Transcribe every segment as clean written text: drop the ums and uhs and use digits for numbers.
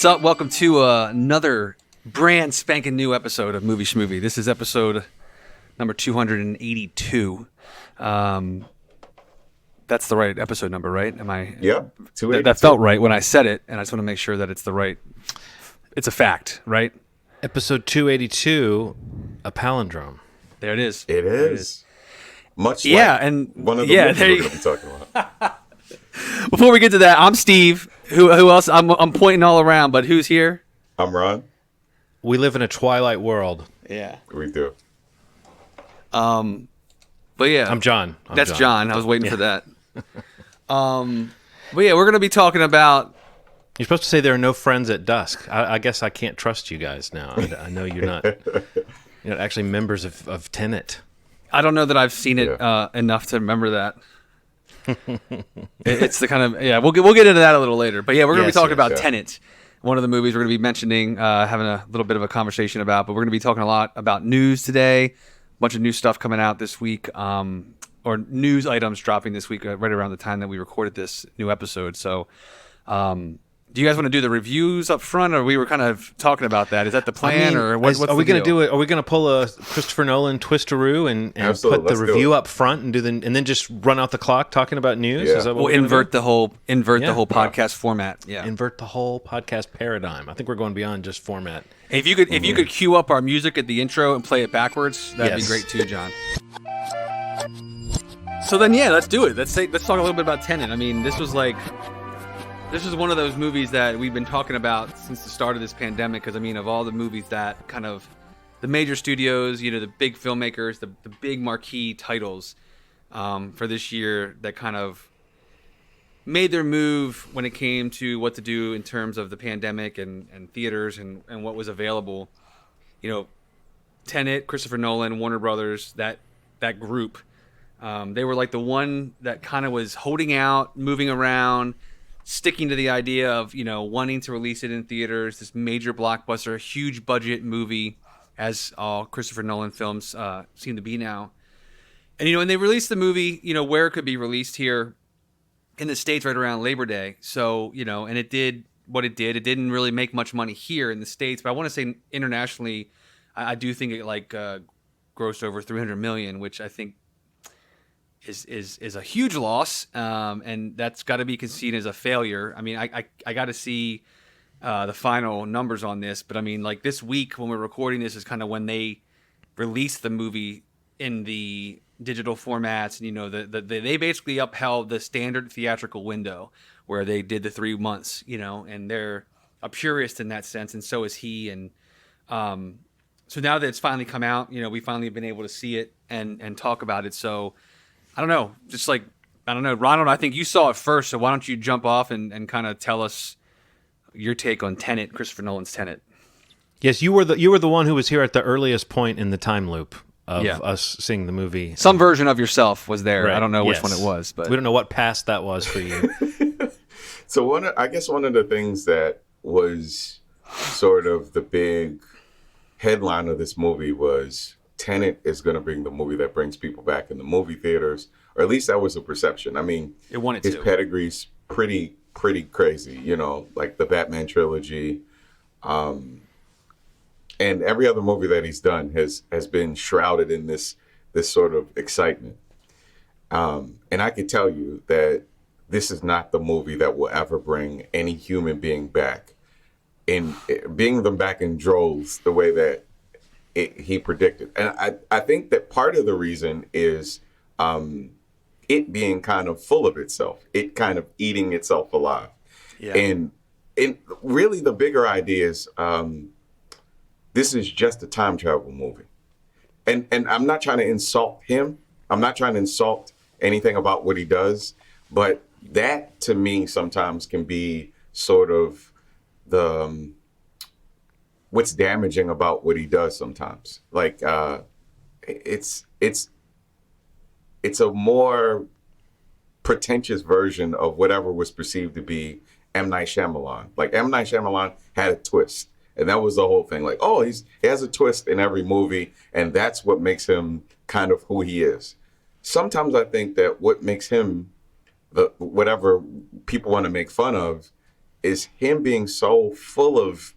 What's up? Welcome to another brand spanking new episode of Movie Schmovie. This is episode number 282. That's the right episode number, right? Am I? Yep. 282. That felt right when I said it, and I just want to make sure that it's the right. It's a fact, right? Episode 282, a palindrome. There it is. It is. Much Yeah, like and one of the movies we're going to be talking about. Before we get to that, I'm Steve. Who else? I'm pointing all around, but who's here? I'm Ron. We live in a twilight world. Yeah. We do. But yeah, I'm John. That's John. I was waiting for that. But yeah, we're gonna be talking about. You're supposed to say there are no friends at dusk. I guess I can't trust you guys now. I know you're not. You're not actually members of Tenet. I don't know that I've seen it enough to remember that. It's the kind of we'll get into that a little later. But yeah, we're gonna be talking about Tenet, one of the movies we're gonna be mentioning, having a little bit of a conversation about. But we're gonna be talking a lot about news today. A bunch of new stuff coming out this week, or news items dropping this week, right around the time that we recorded this new episode. So, do you guys want to do the reviews up front, or we were kind of talking about that? Is that the plan, or what's are we going to do it? Are we going to pull a Christopher Nolan twisteroo and put the review up front and and then just run out the clock talking about news? Yeah. Is that what we'll invert the whole podcast format. Yeah, invert the whole podcast paradigm. I think we're going beyond just format. If you could cue up our music at the intro and play it backwards, that'd be great too, John. So then, let's do it. Let's talk a little bit about Tenet. I mean, this was one of those movies that we've been talking about since the start of this pandemic. Because I mean, of all the movies that kind of the major studios, the big filmmakers, the big marquee titles for this year that kind of made their move when it came to what to do in terms of the pandemic and theaters and what was available. Tenet, Christopher Nolan, Warner Brothers, that group, they were like the one that kind of was holding out, moving around, sticking to the idea of, wanting to release it in theaters, this major blockbuster, huge budget movie, as all Christopher Nolan films seem to be now. And, and they released the movie, where it could be released here in the States right around Labor Day. So, and it did what it did. It didn't really make much money here in the States, but I want to say internationally, I do think it grossed over $300 million, which I think is a huge loss, and that's got to be conceded as a failure. I mean, I got to see the final numbers on this, but I mean, this week when we're recording this is kind of when they released the movie in the digital formats, and they basically upheld the standard theatrical window where they did the 3 months, and they're a purist in that sense, and so is he. And so now that it's finally come out, we finally have been able to see it and talk about it. So I don't know, Ronald, I think you saw it first, so why don't you jump off and kind of tell us your take on Tenet, Christopher Nolan's Tenet. Yes, you were the one who was here at the earliest point in the time loop of us seeing the movie. Some version of yourself was there. Right. I don't know which one it was, but we don't know what past that was for you. So one of the things that was sort of the big headline of this movie was Tenet is going to bring the movie that brings people back in the movie theaters, or at least that was the perception. I mean, his pedigree's pretty crazy, like the Batman trilogy, and every other movie that he's done has been shrouded in this sort of excitement. And I can tell you that this is not the movie that will ever bring any human being back, and bring them back in droves the way that he predicted. And I think that part of the reason is it being kind of full of itself, it kind of eating itself alive. Yeah. And really the bigger idea is this is just a time travel movie. And I'm not trying to insult him. I'm not trying to insult anything about what he does. But that, to me, sometimes can be sort of the what's damaging about what he does sometimes. Like, it's a more pretentious version of whatever was perceived to be M. Night Shyamalan. Like, M. Night Shyamalan had a twist. And that was the whole thing. Like, he has a twist in every movie, and that's what makes him kind of who he is. Sometimes I think that what makes him whatever people want to make fun of is him being so full of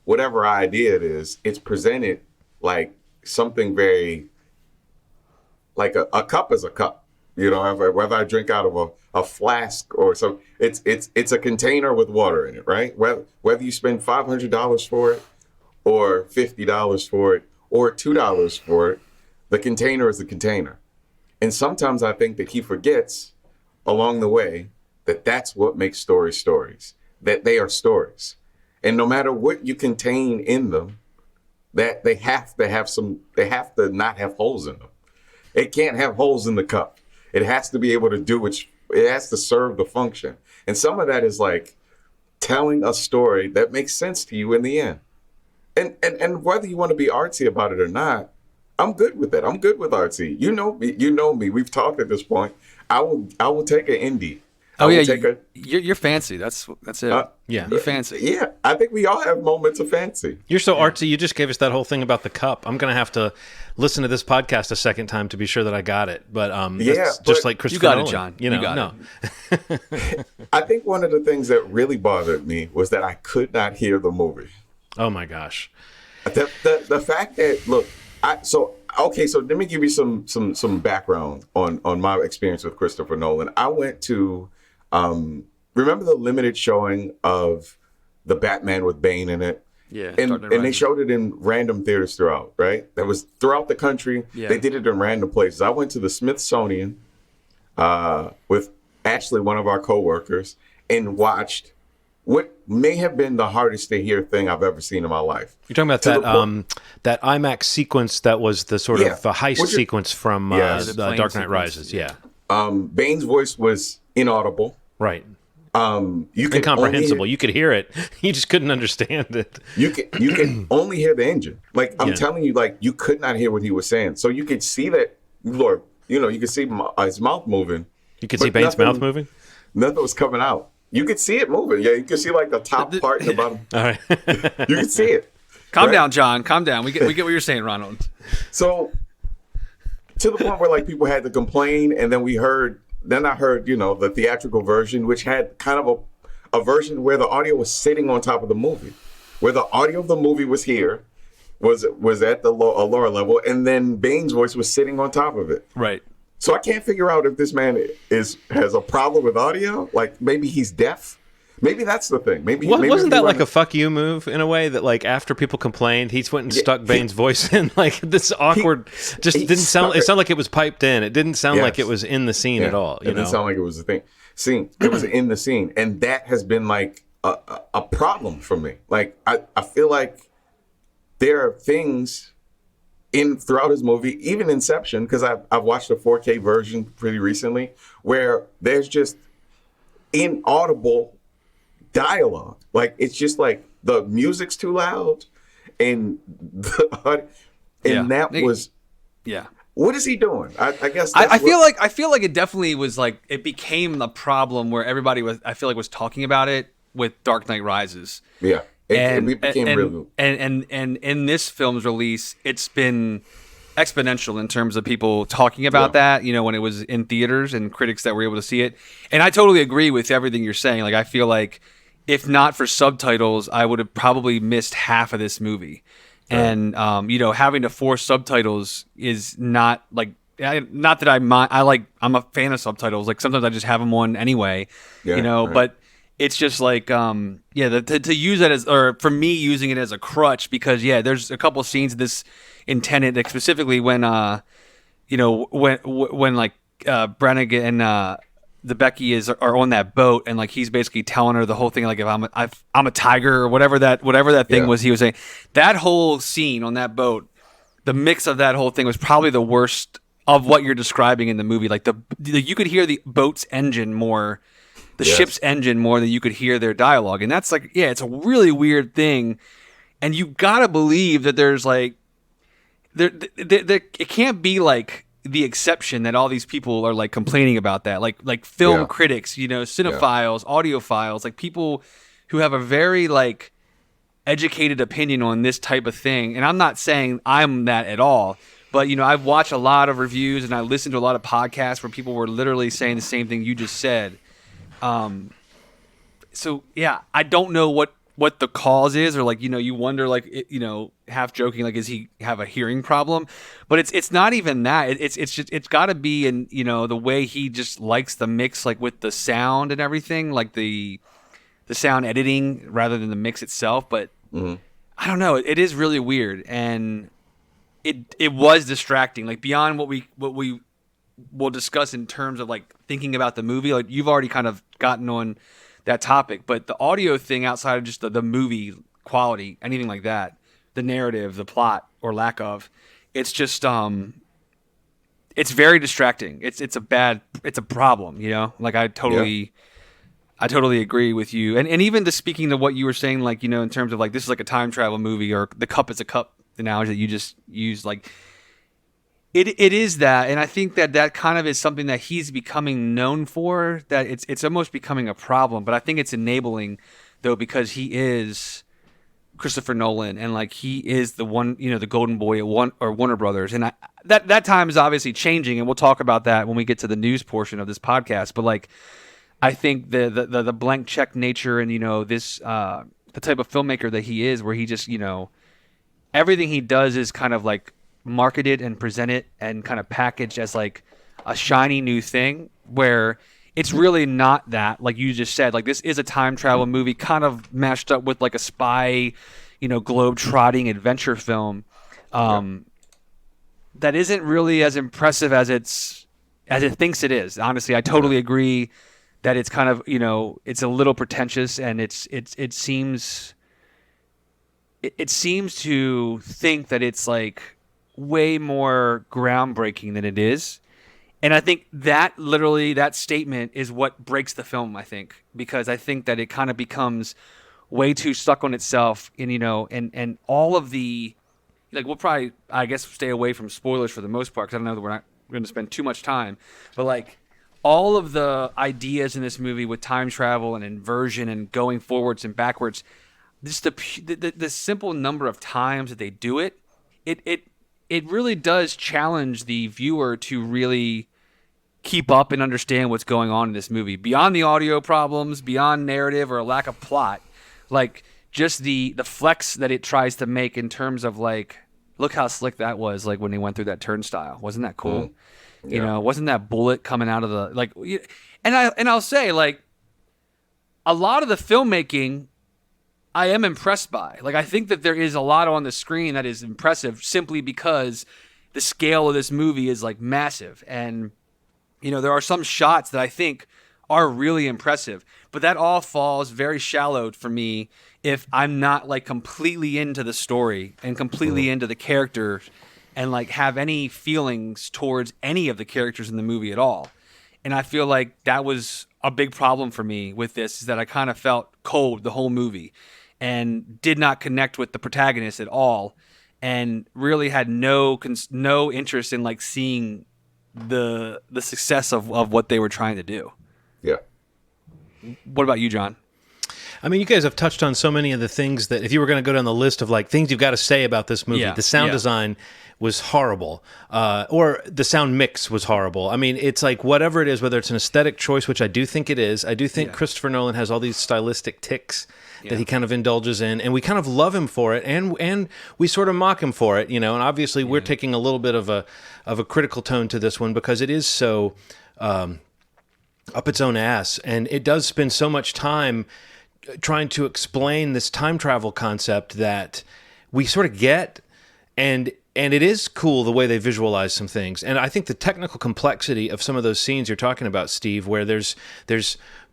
whatever idea it is. It's presented like something very, like a cup is a cup. You know, whether I drink out of a flask or something, it's a container with water in it, right? Whether you spend $500 for it or $50 for it or $2 for it, the container is a container. And sometimes I think that he forgets along the way that that's what makes stories stories, that they are stories. And no matter what you contain in them, that they have to not have holes in them. It can't have holes in the cup. It has to be able to it has to serve the function. And some of that is like telling a story that makes sense to you in the end. And whether you want to be artsy about it or not, I'm good with that. I'm good with artsy. You know me. We've talked at this point. I will take an indie. You're fancy. That's it. Yeah, you're fancy. Yeah, I think we all have moments of fancy. You're so artsy. You just gave us that whole thing about the cup. I'm gonna have to listen to this podcast a second time to be sure that I got it. But just like Christopher Nolan. You got it, John. You got it. I think one of the things that really bothered me was that I could not hear the movie. Oh my gosh. The fact that so let me give you some background on my experience with Christopher Nolan. I went to remember the limited showing of the Batman with Bane in it? Yeah. And they showed it in random theaters throughout, right? That was throughout the country. Yeah. They did it in random places. I went to the Smithsonian with actually one of our coworkers and watched what may have been the hardest to hear thing I've ever seen in my life. You're talking about that IMAX sequence that was the sort of the heist sequence from the Dark Knight Rises. Yeah. Bane's voice was inaudible. Right. Incomprehensible. You could hear it. You just couldn't understand it. You can only hear the engine. Like I'm telling you, like you could not hear what he was saying. So you could see that, Lord, you could see his mouth moving. You could see Bane's mouth moving? Nothing was coming out. You could see it moving. Yeah, you could see like the top part and the bottom. All right. You could see it. Calm down, John. Calm down. We get what you're saying, Ronald. So to the point where like people had to complain, and then I heard, the theatrical version, which had kind of a version where the audio was sitting on top of the movie, where the audio of the movie was here, was at a lower level, and then Bane's voice was sitting on top of it. Right. So I can't figure out if this man has a problem with audio. Like maybe he's deaf. Maybe that's the thing. Maybe wasn't that like a fuck you move in a way that like after people complained, he went and stuck Bane's voice in like this awkward. Didn't sound. It sounded like it was piped in. It didn't sound like it was in the scene at all. It didn't sound like it was a thing. Scene. It was in the scene, and that has been like a problem for me. Like I feel like there are things throughout his movie, even Inception, because I've watched a 4K version pretty recently, where there's just inaudible dialogue. Like it's just like the music's too loud, and what is he doing? I guess I feel like it definitely was like it became the problem where everybody was talking about it with Dark Knight Rises. Yeah. It became real. And in this film's release, it's been exponential in terms of people talking about that, when it was in theaters and critics that were able to see it. And I totally agree with everything you're saying. Like, I feel like if not for subtitles, I would have probably missed half of this movie. Right. And, having to force subtitles is not like, not that I mind. I'm a fan of subtitles. Like sometimes I just have them on anyway, but it's just like, to use it or for me using it as a crutch because there's a couple of scenes in Tenet, like specifically when Brannigan and the Becky are on that boat and like he's basically telling her the whole thing like if I'm a tiger or whatever that thing was he was saying. That whole scene on that boat, the mix of that whole thing was probably the worst of what you're describing in the movie. Like you could hear the boat's engine more. The ship's engine more than you could hear their dialogue. And that's like, it's a really weird thing. And you gotta believe that there's like, it can't be like the exception that all these people are like complaining about that. Like film critics, cinephiles, audiophiles, like people who have a very like educated opinion on this type of thing. And I'm not saying I'm that at all. But, I've watched a lot of reviews and I listened to a lot of podcasts where people were literally saying the same thing you just said. so yeah, I don't know what the cause is, or like, you wonder, like, half joking, like, is he have a hearing problem? But it's not even that. It's just, it's got to be in, the way he just likes the mix, like with the sound and everything, like the sound editing rather than the mix itself. But I don't know. It is really weird, and it was distracting. Like, beyond what we will discuss in terms of like thinking about the movie. Like, you've already kind of gotten on that topic, but the audio thing, outside of just the movie quality, anything like that, the narrative, the plot or lack of, it's just it's very distracting. It's a problem, Like, I totally agree with you. And even to speaking to what you were saying, like, in terms of like, this is like a time travel movie, or the cup is a cup analogy that you just used, like, it is that. And I think that kind of is something that he's becoming known for, that it's almost becoming a problem. But I think it's enabling, though, because he is Christopher Nolan, and like, he is the one, the golden boy at Warner Brothers. And that time is obviously changing, and we'll talk about that when we get to the news portion of this podcast. But like, I think the blank check nature, and this the type of filmmaker that he is, where he just, everything he does is kind of like marketed and presented and kind of packaged as like a shiny new thing, where it's really not that. Like you just said, like, this is a time travel movie kind of mashed up with like a spy, globe-trotting adventure film that isn't really as impressive as it thinks it is. Honestly, I totally agree that it's kind of, it's a little pretentious, and it seems to think that it's like way more groundbreaking than it is. And I think that statement is what breaks the film, I think, because I think that it kind of becomes way too stuck on itself, and and all of the, like, we'll probably, I guess, stay away from spoilers for the most part, because I don't know that we're not going to spend too much time, but like, all of the ideas in this movie with time travel and inversion and going forwards and backwards, just the simple number of times that they do it really does challenge the viewer to really keep up and understand what's going on in this movie, beyond the audio problems, beyond narrative or a lack of plot. Like, just the flex that it tries to make in terms of like, look how slick that was, like when he went through that turnstile. Wasn't that cool? Yeah. Wasn't that bullet coming out of the, like, and I'll say, like, a lot of the filmmaking I am impressed by. Like, I think that there is a lot on the screen that is impressive, simply because the scale of this movie is like massive. And, there are some shots that I think are really impressive, but that all falls very shallow for me if I'm not like completely into the story and completely into the characters, and like have any feelings towards any of the characters in the movie at all. And I feel like that was a big problem for me with this, is that I kind of felt cold the whole movie and did not connect with the protagonist at all, and really had no interest in like seeing the success of what they were trying to do. Yeah. What about you, John? I mean, you guys have touched on so many of the things that, if you were going to go down the list of like things you've got to say about this movie, the sound design was horrible, or the sound mix was horrible. I mean, it's like, whatever it is, whether it's an aesthetic choice, which I do think it is. I do think Christopher Nolan has all these stylistic tics that he kind of indulges in, and we kind of love him for it, and we sort of mock him for it, And obviously, we're taking a little bit of a critical tone to this one, because it is so up its own ass, and it does spend so much time trying to explain this time travel concept that we sort of get, and it is cool the way they visualize some things. And I think the technical complexity of some of those scenes you're talking about, Steve, where there's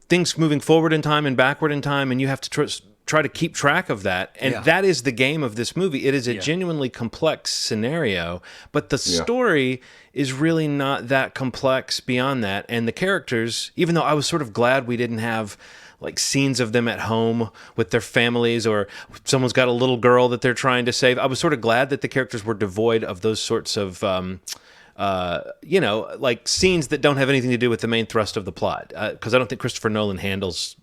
things moving forward in time and backward in time, and you have to try to keep track of that. And that is the game of this movie. It is a genuinely complex scenario, but the story is really not that complex beyond that. And the characters, even though I was sort of glad we didn't have like scenes of them at home with their families, or someone's got a little girl that they're trying to save, I was sort of glad that the characters were devoid of those sorts of like scenes that don't have anything to do with the main thrust of the plot, because I don't think Christopher Nolan handles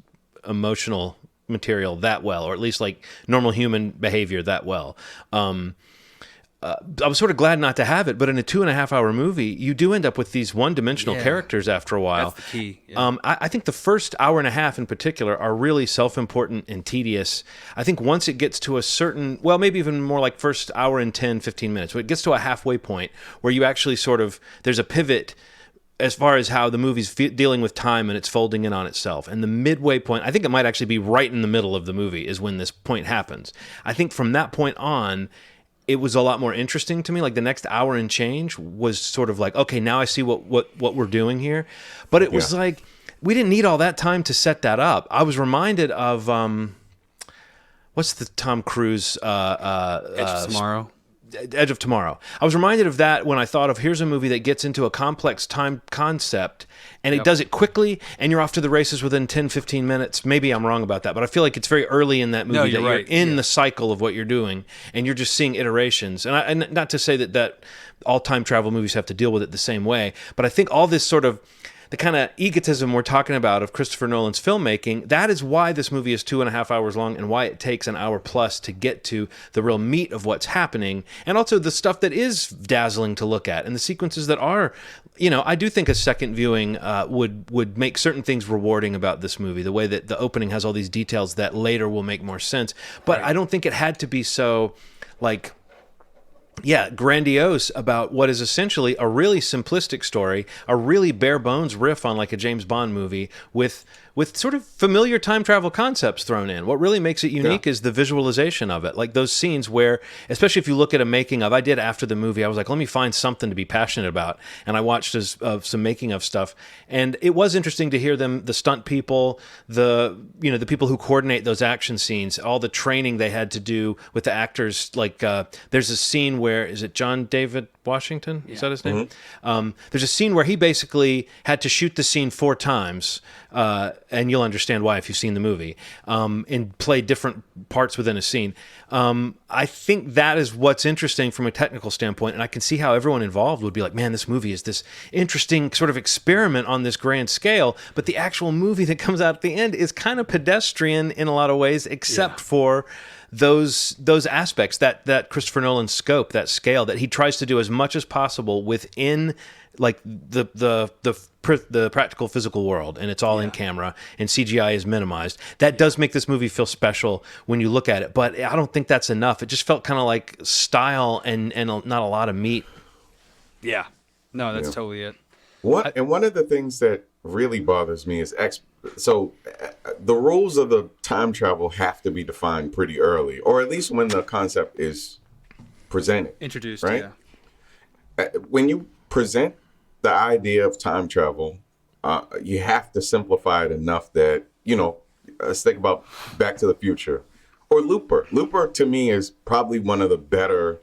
emotional material that well, or at least like normal human behavior that well. I was sort of glad not to have it, but in a 2.5-hour movie, you do end up with these one-dimensional characters after a while. That's the key. Yeah. I think the first hour and a half in particular are really self-important and tedious. I think once it gets to a certain, well, maybe even more like first hour and 10, 15 minutes, when it gets to a halfway point where you actually sort of, there's a pivot as far as how the movie's dealing with time and it's folding in on itself. And the midway point, I think it might actually be right in the middle of the movie is when this point happens. I think from that point on, it was a lot more interesting to me. Like the next hour and change was sort of like, okay, now I see what we're doing here. But it was like, we didn't need all that time to set that up. I was reminded of, what's the Tom Cruise? Edge of Tomorrow. Edge of Tomorrow. I was reminded of that when I thought of, here's a movie that gets into a complex time concept and it does it quickly and you're off to the races within 10, 15 minutes. Maybe I'm wrong about that, but I feel like it's very early in that movie that you're in the cycle of what you're doing and you're just seeing iterations. And not to say that all time travel movies have to deal with it the same way, but I think all this sort of the kind of egotism we're talking about of Christopher Nolan's filmmaking, that is why this movie is 2.5 hours long and why it takes an hour plus to get to the real meat of what's happening and also the stuff that is dazzling to look at and the sequences that are, I do think a second viewing would make certain things rewarding about this movie, the way that the opening has all these details that later will make more sense. But I don't think it had to be so grandiose about what is essentially a really simplistic story, a really bare bones riff on like a James Bond movie with sort of familiar time travel concepts thrown in. What really makes it unique is the visualization of it. Like those scenes where, especially if you look at a making of, I did after the movie, I was like, let me find something to be passionate about. And I watched some making of stuff. And it was interesting to hear the stunt people, the people who coordinate those action scenes, all the training they had to do with the actors. Like there's a scene where, is it John David Washington? Is that his name? Mm-hmm. There's a scene where he basically had to shoot the scene 4 times, and you'll understand why if you've seen the movie, and play different parts within a scene. I think that is what's interesting from a technical standpoint, and I can see how everyone involved would be like, man, this movie is this interesting sort of experiment on this grand scale, but the actual movie that comes out at the end is kind of pedestrian in a lot of ways, except for those aspects, that Christopher Nolan scope, that scale, that he tries to do as much as possible within like the practical physical world, and it's all in camera and CGI is minimized. That does make this movie feel special when you look at it, but I don't think that's enough. It just felt kind of like style and not a lot of meat. Yeah, no, that's totally it. One of the things that really bothers me is the rules of the time travel have to be defined pretty early, or at least when the concept is introduced, right? When you present the idea of time travel, you have to simplify it enough that, let's think about Back to the Future or Looper. Looper to me is probably one of the better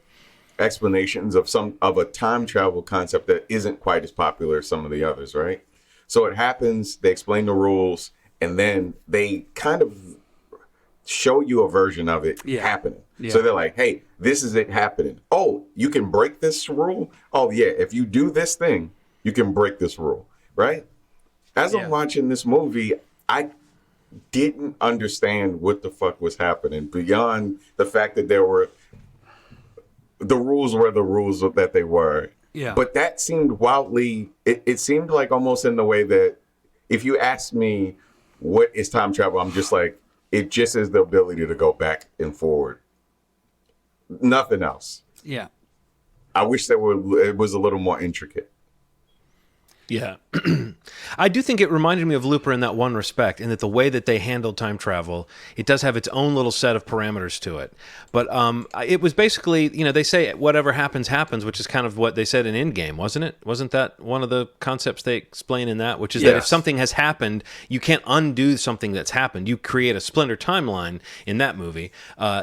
explanations of a time travel concept that isn't quite as popular as some of the others, right? So it happens, they explain the rules, and then they kind of show you a version of it happening. Yeah. So they're like, hey, this is it happening. Oh, you can break this rule? Oh, yeah, if you do this thing, you can break this rule, right? As I'm watching this movie, I didn't understand what the fuck was happening beyond the fact that the rules were the rules that they were. Yeah. But that seemed wildly, it seemed like almost in the way that if you ask me what is time travel, I'm just like, it just is the ability to go back and forward. Nothing else. Yeah. I wish it was a little more intricate. Yeah. I do think it reminded me of Looper in that one respect, in that the way that they handled time travel, it does have its own little set of parameters to it. But it was basically, they say whatever happens, happens, which is kind of what they said in Endgame, wasn't it? Wasn't that one of the concepts they explain in that? Which is that if something has happened, you can't undo something that's happened. You create a splinter timeline in that movie.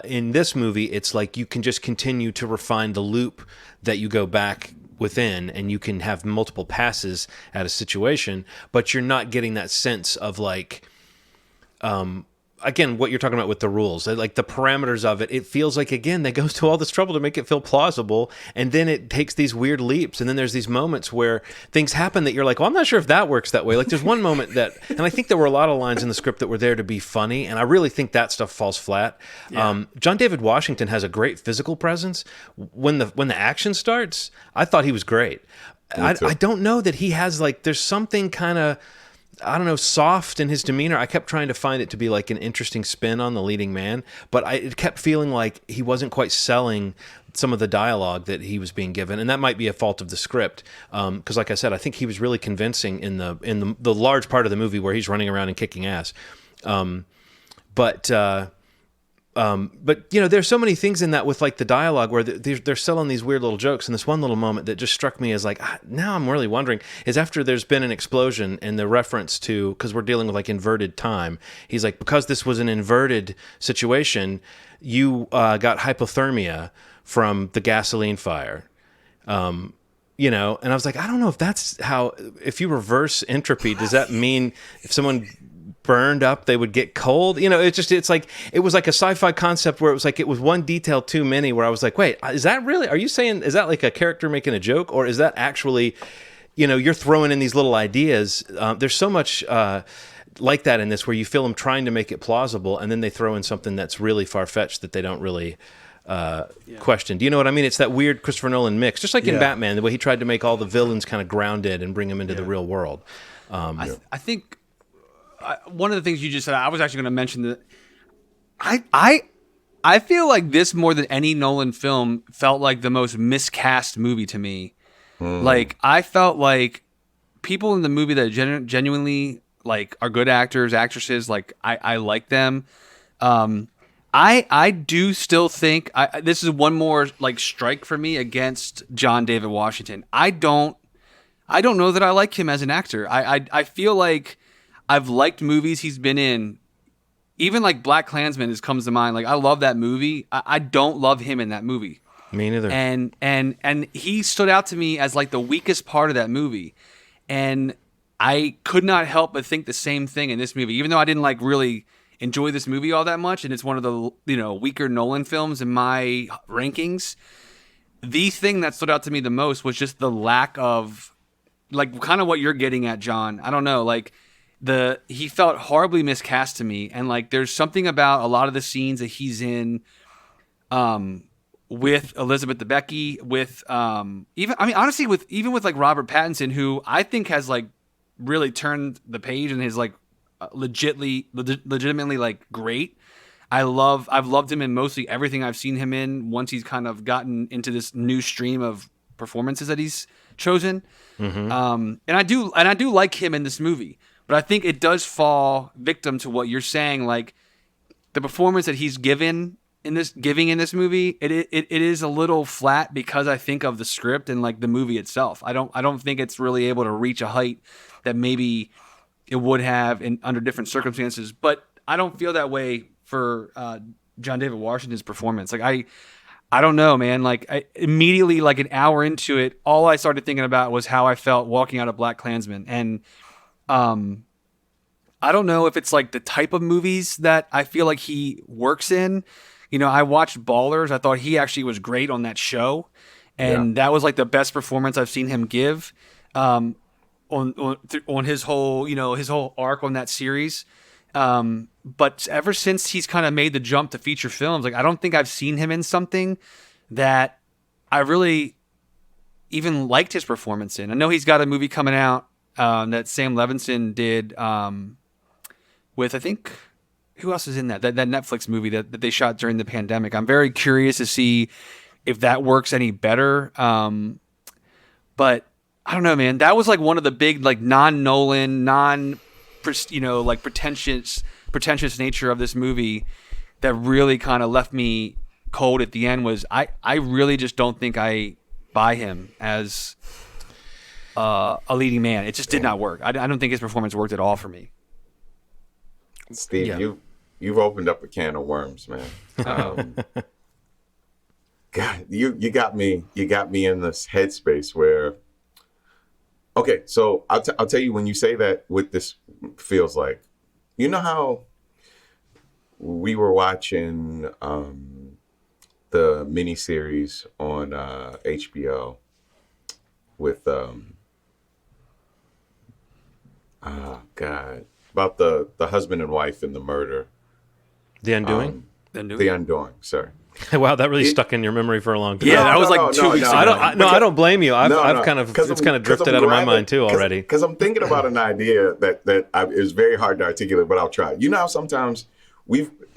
In this movie, it's like you can just continue to refine the loop that you go back within, and you can have multiple passes at a situation, but you're not getting that sense of like again, what you're talking about with the rules, like the parameters of it, it feels like, again, they go to all this trouble to make it feel plausible. And then it takes these weird leaps. And then there's these moments where things happen that you're like, well, I'm not sure if that works that way. Like there's one moment that, and I think there were a lot of lines in the script that were there to be funny. And I really think that stuff falls flat. Yeah. John David Washington has a great physical presence. When the action starts, I thought he was great. I don't know that he has like, there's something kind of, I don't know, soft in his demeanor. I kept trying to find it to be like an interesting spin on the leading man, but it kept feeling like he wasn't quite selling some of the dialogue that he was being given, and that might be a fault of the script. Because, like I said, I think he was really convincing in the large part of the movie where he's running around and kicking ass. But you know, there's so many things in that with like the dialogue where they're selling these weird little jokes. And this one little moment that just struck me as like, now I'm really wondering, is after there's been an explosion and the reference to, because we're dealing with like inverted time. He's like, because this was an inverted situation, you got hypothermia from the gasoline fire. You know, and I was like, I don't know if that's how, if you reverse entropy, does that mean if someone burned up they would get cold? You know, it's like it was like a sci-fi concept where it was like it was one detail too many, where I was like, wait, is that really, are you saying, is that like a character making a joke, or is that actually, you know, you're throwing in these little ideas? There's so much like that in this where you feel them trying to make it plausible, and then they throw in something that's really far-fetched that they don't really question. Do you know what I mean? It's that weird Christopher Nolan mix, just like in Batman, the way he tried to make all the villains kind of grounded and bring them into the real world. I think one of the things you just said, I was actually going to mention that I feel like this, more than any Nolan film, felt like the most miscast movie to me. Like, I felt like people in the movie that genuinely like are good actors, actresses, like I like them. I do still think this is one more like strike for me against John David Washington. I don't know that I like him as an actor. I feel like I've liked movies he's been in. Even like Black Klansman comes to mind. Like, I love that movie. I don't love him in that movie. Me neither. And he stood out to me as like the weakest part of that movie. And I could not help but think the same thing in this movie, even though I didn't like really enjoy this movie all that much, and it's one of the, you know, weaker Nolan films in my rankings. The thing that stood out to me the most was just the lack of, like, kind of what you're getting at, John. I don't know, like, he felt horribly miscast to me, and like there's something about a lot of the scenes that he's in with Elizabeth Debicki, with honestly with like Robert Pattinson, who I think has like really turned the page and is like legitimately like great. I've loved him in mostly everything I've seen him in once he's kind of gotten into this new stream of performances that he's chosen. And I do like him in this movie. But I think it does fall victim to what you're saying, like the performance that he's giving in this movie. It is a little flat because I think of the script and like the movie itself. I don't think it's really able to reach a height that maybe it would have under different circumstances. But I don't feel that way for John David Washington's performance. Like I don't know, man. Like immediately, like an hour into it, all I started thinking about was how I felt walking out of Black Klansman. And I don't know if it's like the type of movies that I feel like he works in. You know, I watched Ballers. I thought he actually was great on that show, and that was like the best performance I've seen him give on his whole arc on that series. But ever since he's kind of made the jump to feature films, like I don't think I've seen him in something that I really even liked his performance in. I know he's got a movie coming out that Sam Levinson did with, I think, who else is in that Netflix movie that they shot during the pandemic. I'm very curious to see if that works any better. But I don't know, man. That was like one of the big like non-Nolan, like pretentious nature of this movie that really kind of left me cold at the end. Was I really just don't think I buy him as a leading man. It just did not work. I don't think his performance worked at all for me. Steve, you've opened up a can of worms, man. God, you got me in this headspace where. Okay, so I'll tell you, when you say that, what this feels like. You know how we were watching the miniseries on HBO with God, about the husband and wife in the murder. The Undoing? The Undoing, sorry. Wow, that really stuck in your memory for a long time. Yeah, that was like 2 weeks ago. I don't blame you. I've kind of it's kind of drifted out of my mind too already. Because I'm thinking about an idea that is very hard to articulate, but I'll try. You know how sometimes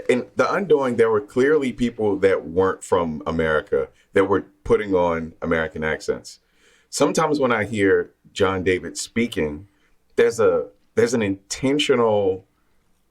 in The Undoing, there were clearly people that weren't from America that were putting on American accents. Sometimes when I hear John David speaking, there's an intentional,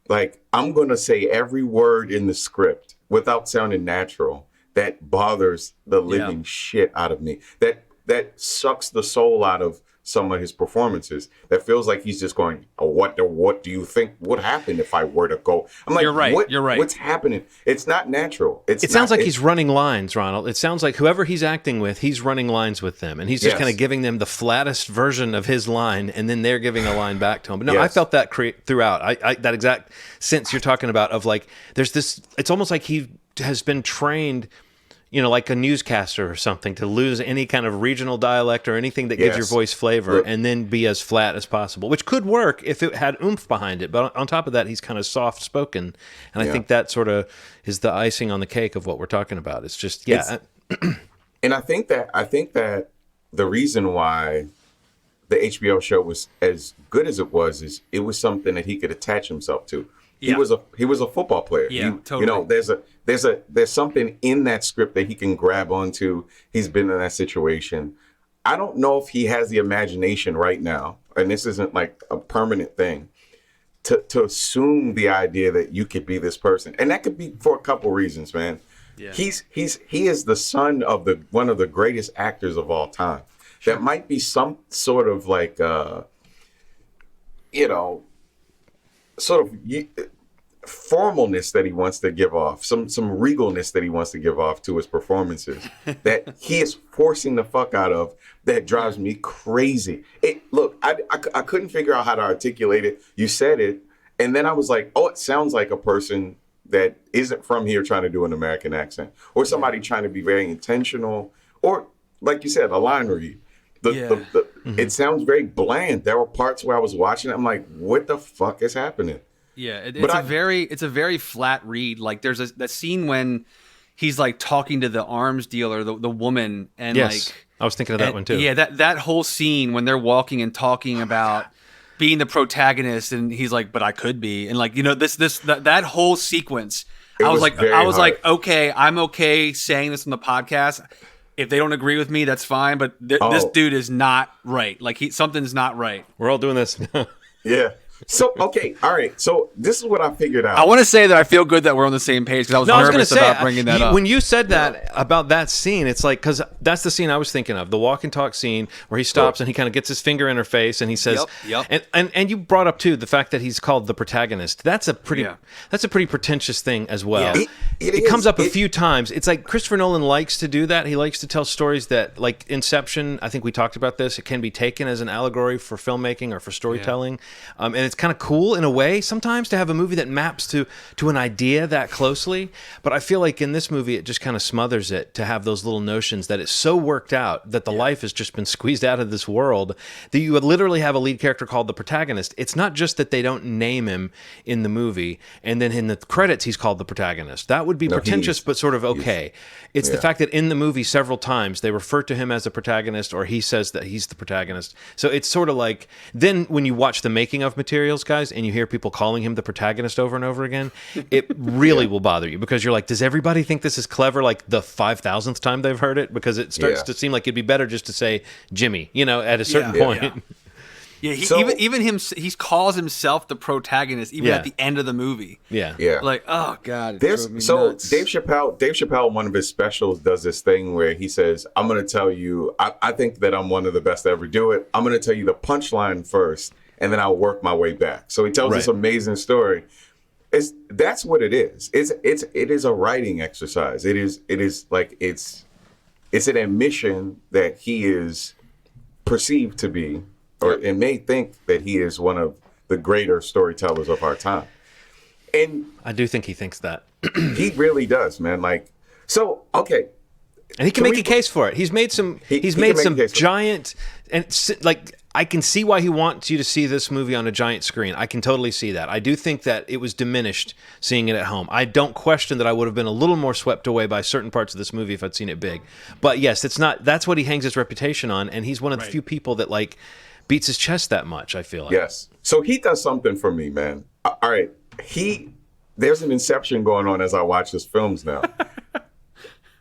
like, I'm going to say every word in the script without sounding natural that bothers the living shit out of me. That sucks the soul out of some of his performances. That feels like he's just going, oh, what do you think would happen if I were to go? I'm like, you're right. What's happening? It's not natural. It sounds like he's running lines, Ronald. It sounds like whoever he's acting with, he's running lines with them. And he's just kind of giving them the flattest version of his line, and then they're giving a line back to him. But no, I felt that throughout. I that exact sense you're talking about of like, there's this, it's almost like he has been trained, you know, like a newscaster or something, to lose any kind of regional dialect or anything that gives your voice flavor and then be as flat as possible, which could work if it had oomph behind it. But on top of that, he's kind of soft spoken. And I think that sort of is the icing on the cake of what we're talking about. It's just, and I think that the reason why the HBO show was as good as it was is it was something that he could attach himself to. He was a football player. Yeah, totally. You know, there's something in that script that he can grab onto. He's been in that situation. I don't know if he has the imagination right now, and this isn't like a permanent thing, to assume the idea that you could be this person. And that could be for a couple reasons, man. Yeah. He is the son of one of the greatest actors of all time. Sure. That might be some sort of like sort of formalness that he wants to give off, some regalness that he wants to give off to his performances that he is forcing the fuck out of, that drives me crazy. I couldn't figure out how to articulate it. You said it, and then I was like, oh, it sounds like a person that isn't from here trying to do an American accent, or somebody trying to be very intentional, or like you said, a line read. It sounds very bland. There were parts where I was watching it, I'm like, what the fuck is happening? Yeah, it's a very flat read. Like there's that scene when he's like talking to the arms dealer, the woman, and like I was thinking of that one too. Yeah, that whole scene when they're walking and talking about being the protagonist, and he's like, but I could be, and like, you know, that whole sequence. I was like, okay, I'm okay saying this on the podcast. If they don't agree with me, that's fine. But this dude is not right. Like something's not right. We're all doing this. Yeah. So, okay. All right. So this is what I figured out. I want to say that I feel good that we're on the same page, because I was nervous about bringing that up. When you said that about that scene, it's like, because that's the scene I was thinking of, the walk and talk scene where he stops and he kind of gets his finger in her face and he says, and you brought up too the fact that he's called the protagonist. That's a pretty pretentious thing as well. Yeah. It comes up a few times. It's like Christopher Nolan likes to do that. He likes to tell stories that, like Inception, I think we talked about this, it can be taken as an allegory for filmmaking or for storytelling. And it's kind of cool in a way sometimes to have a movie that maps to an idea that closely. But I feel like in this movie, it just kind of smothers it to have those little notions that it's so worked out that the life has just been squeezed out of this world that you would literally have a lead character called the protagonist. It's not just that they don't name him in the movie and then in the credits he's called the protagonist. That would be pretentious, but sort of okay. It's the fact that in the movie several times they refer to him as a protagonist, or he says that he's the protagonist. So it's sort of like, then when you watch the making of materials, guys, and you hear people calling him the protagonist over and over again, it really will bother you, because you're like, does everybody think this is clever like the 5,000th time they've heard it? Because it starts to seem like it'd be better just to say Jimmy, you know, at a certain point. Yeah, he calls himself the protagonist even at the end of the movie. Yeah. Like, oh god. Dave Chappelle in one of his specials does this thing where he says, I'm going to tell you, I think that I'm one of the best to ever do it. I'm going to tell you the punchline first, and then I'll work my way back. So he tells this amazing story. That's what it is. It is a writing exercise. It is like it's an admission that he is perceived to be, or it may think that he is one of the greater storytellers of our time. And I do think he thinks that. he really does, man. Like, so, okay. And he can make a case for it. He's made some. He's made some giant, and like I can see why he wants you to see this movie on a giant screen. I can totally see that. I do think that it was diminished seeing it at home. I don't question that I would have been a little more swept away by certain parts of this movie if I'd seen it big. But yes, it's not. That's what he hangs his reputation on, and he's one of the few people that like beats his chest that much. I feel like. Yes. So he does something for me, man. All right. There's an inception going on as I watch his films now.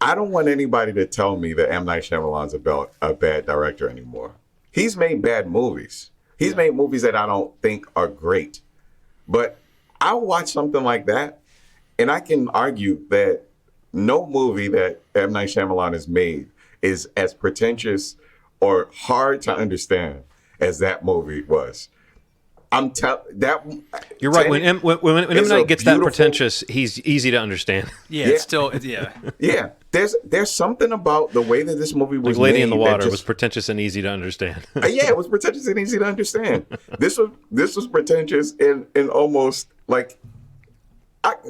I don't want anybody to tell me that M. Night Shyamalan's a bad director anymore. He's made bad movies. He's made movies that I don't think are great. But I'll watch something like that, and I can argue that no movie that M. Night Shyamalan has made is as pretentious or hard to understand as that movie was. You're right. When M. Night gets that pretentious, he's easy to understand. Yeah, it's still, yeah. Yeah, there's something about the way that this movie was like Lady made in the Water was pretentious and easy to understand. Yeah, it was pretentious and easy to understand. This was pretentious and almost like,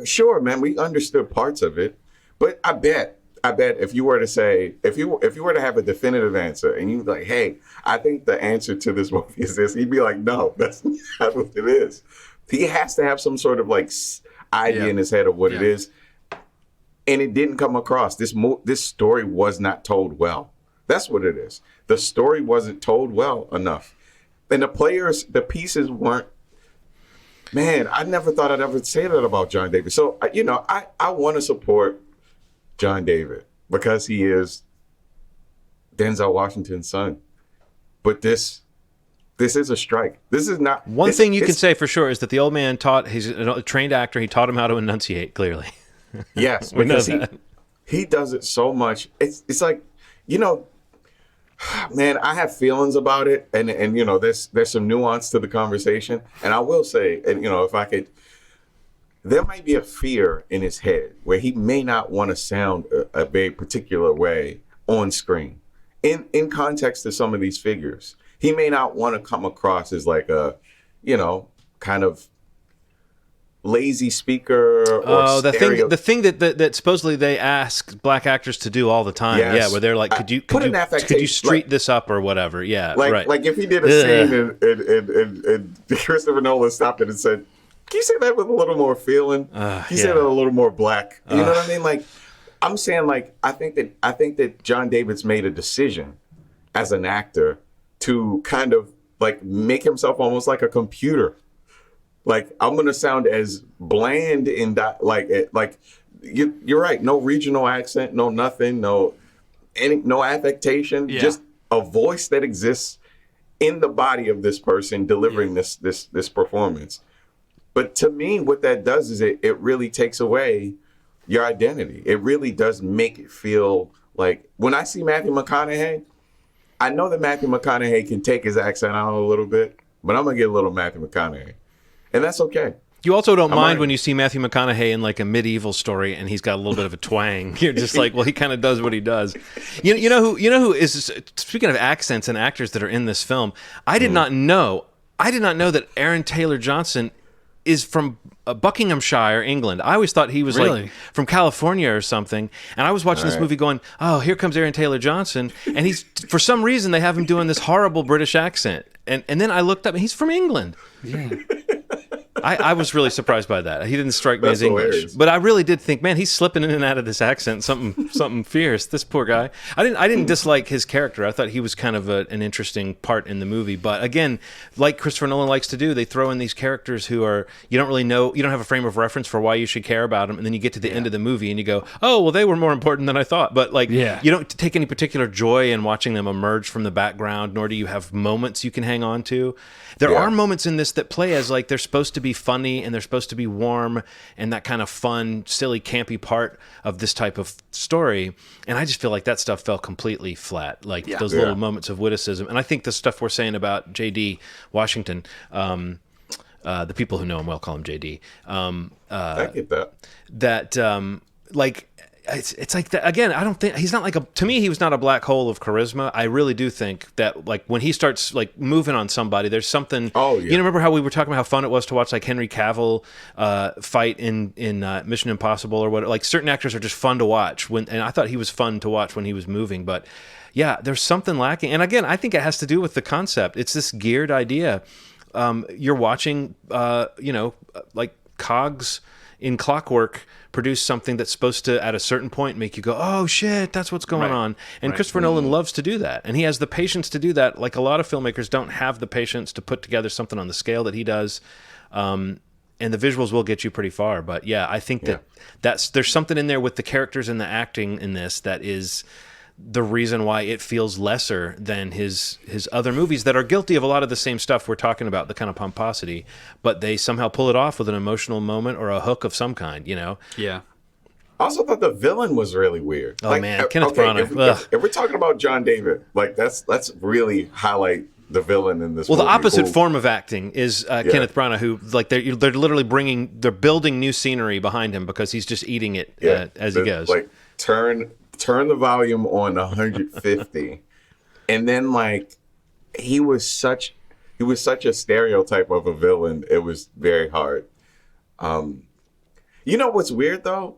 sure, man, we understood parts of it, but I bet if you were to say, if you were to have a definitive answer and you like, hey, I think the answer to this movie is this, he'd be like, no, that's not what it is. He has to have some sort of like idea in his head of what it is. And it didn't come across. This story was not told well. That's what it is. The story wasn't told well enough. And the pieces weren't, man, I never thought I'd ever say that about John David. So, I want to support John David because he is Denzel Washington's son. But this is a strike. This is not... One thing you can say for sure is that the old man he's a trained actor, he taught him how to enunciate, clearly. Yes, we know because that. He does it so much. It's like, man, I have feelings about it, and there's some nuance to the conversation. And I will say, and if I could, there might be a fear in his head where he may not want to sound a very particular way on screen. In context to some of these figures, he may not want to come across as like a, kind of lazy speaker. Or the thing that supposedly they ask black actors to do all the time. Yes. Yeah, where they're like, could you street this up or whatever? Yeah, right. Like if he did a scene and Christopher Nolan stopped it and said, "Can you say that with a little more feeling? Can you say that a little more black?" You know what I mean? Like, I'm saying, like, I think that John David's made a decision as an actor to kind of like make himself almost like a computer. Like, I'm gonna sound as bland in that, you're right. No regional accent, no nothing, no affectation. Yeah. Just a voice that exists in the body of this person delivering this performance. But to me, what that does is it really takes away your identity. It really does make it feel like when I see Matthew McConaughey, I know that Matthew McConaughey can take his accent out a little bit, but I'm gonna get a little Matthew McConaughey. And that's okay. You also don't mind when you see Matthew McConaughey in like a medieval story and he's got a little bit of a twang. You're just like, well, he kind of does what he does. You know who is, speaking of accents and actors that are in this film, I did not know that Aaron Taylor Johnson is from Buckinghamshire, England. I always thought he was like from California or something. And I was watching this movie going, oh, here comes Aaron Taylor Johnson. And he's, for some reason, they have him doing this horrible British accent. And then I looked up and he's from England. Yeah. I was really surprised by that. He didn't strike me as English. Hilarious. But I really did think, man, he's slipping in and out of this accent, something fierce. This poor guy. I didn't dislike his character. I thought he was kind of an interesting part in the movie. But again, like Christopher Nolan likes to do, they throw in these characters who are, you don't really know, you don't have a frame of reference for why you should care about them. And then you get to the end of the movie and you go, oh, well, they were more important than I thought. But you don't take any particular joy in watching them emerge from the background, nor do you have moments you can hang on to. There are moments in this that play as like they're supposed to be funny and they're supposed to be warm and that kind of fun, silly, campy part of this type of story. And I just feel like that stuff fell completely flat, like those little moments of witticism. And I think the stuff we're saying about J.D. Washington, the people who know him well call him J.D. I get that. That, it's like that again. I don't think he's not like to me. He was not a black hole of charisma. I really do think that like when he starts like moving on somebody, there's something. Oh yeah. You know, remember how we were talking about how fun it was to watch like Henry Cavill fight in Mission Impossible or what? Like certain actors are just fun to watch. And I thought he was fun to watch when he was moving, but yeah, there's something lacking. And again, I think it has to do with the concept. It's this geared idea. You're watching, like cogs in clockwork produce something that's supposed to, at a certain point, make you go, oh, shit, that's what's going on. And Christopher Nolan loves to do that. And he has the patience to do that. Like a lot of filmmakers don't have the patience to put together something on the scale that he does. And the visuals will get you pretty far. But yeah, I think there's something in there with the characters and the acting in this that is the reason why it feels lesser than his other movies that are guilty of a lot of the same stuff we're talking about, the kind of pomposity, but they somehow pull it off with an emotional moment or a hook of some kind, you know? Yeah. I also thought the villain was really weird. Oh, man, Kenneth Branagh. If we're talking about John David, like let's really highlight the villain in this movie. The opposite form of acting is Kenneth Branagh, who like they're literally building new scenery behind him because he's just eating it as he goes. Like turn the volume on 150, and then like he was such a stereotype of a villain. It was very hard. You know what's weird though?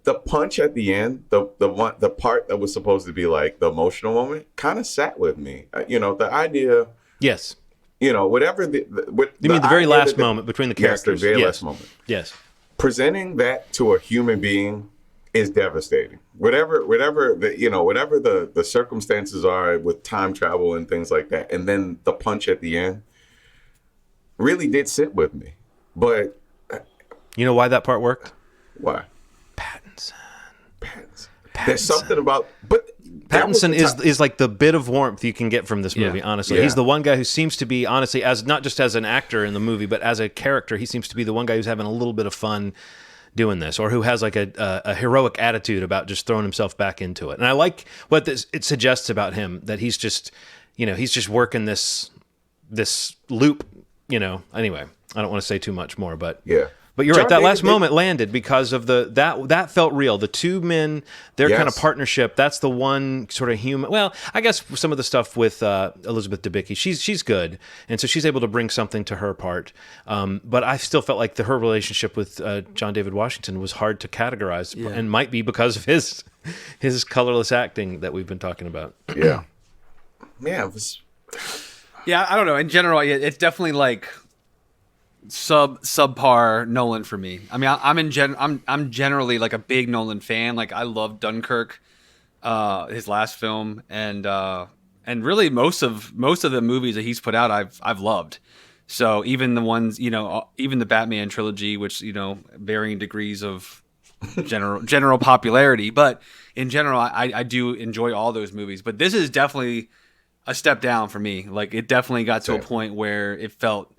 The punch at the end, the part that was supposed to be like the emotional moment, kind of sat with me. The idea. Yes. Whatever you mean the very last moment between the characters? Yes, the very last moment. Yes. Presenting that to a human being is devastating. Whatever the circumstances are with time travel and things like that, and then the punch at the end really did sit with me. But you know why that part worked? Why? Pattinson. There's something about, but Pattinson is like the bit of warmth you can get from this movie. Honestly, he's the one guy who seems to be, honestly, as not just as an actor in the movie, but as a character, he seems to be the one guy who's having a little bit of fun doing this, or who has like a heroic attitude about just throwing himself back into it. And I like what it suggests about him, that he's just working this loop. Anyway, I don't want to say too much more, but yeah. But you're right. That last moment landed because of that felt real. The two men, their kind of partnership. That's the one sort of human. Well, I guess some of the stuff with Elizabeth Debicki, she's good, and so she's able to bring something to her part. But I still felt like her relationship with John David Washington was hard to categorize, and might be because of his colorless acting that we've been talking about. Yeah, it was. Yeah, I don't know. In general, it's definitely like subpar Nolan for me. I mean, I'm generally like a big Nolan fan. Like I love Dunkirk, his last film, and really most of the movies that he's put out, I've loved. So even the ones, even the Batman trilogy, which varying degrees of general popularity, but in general, I do enjoy all those movies. But this is definitely a step down for me. Like it definitely got to a point where it felt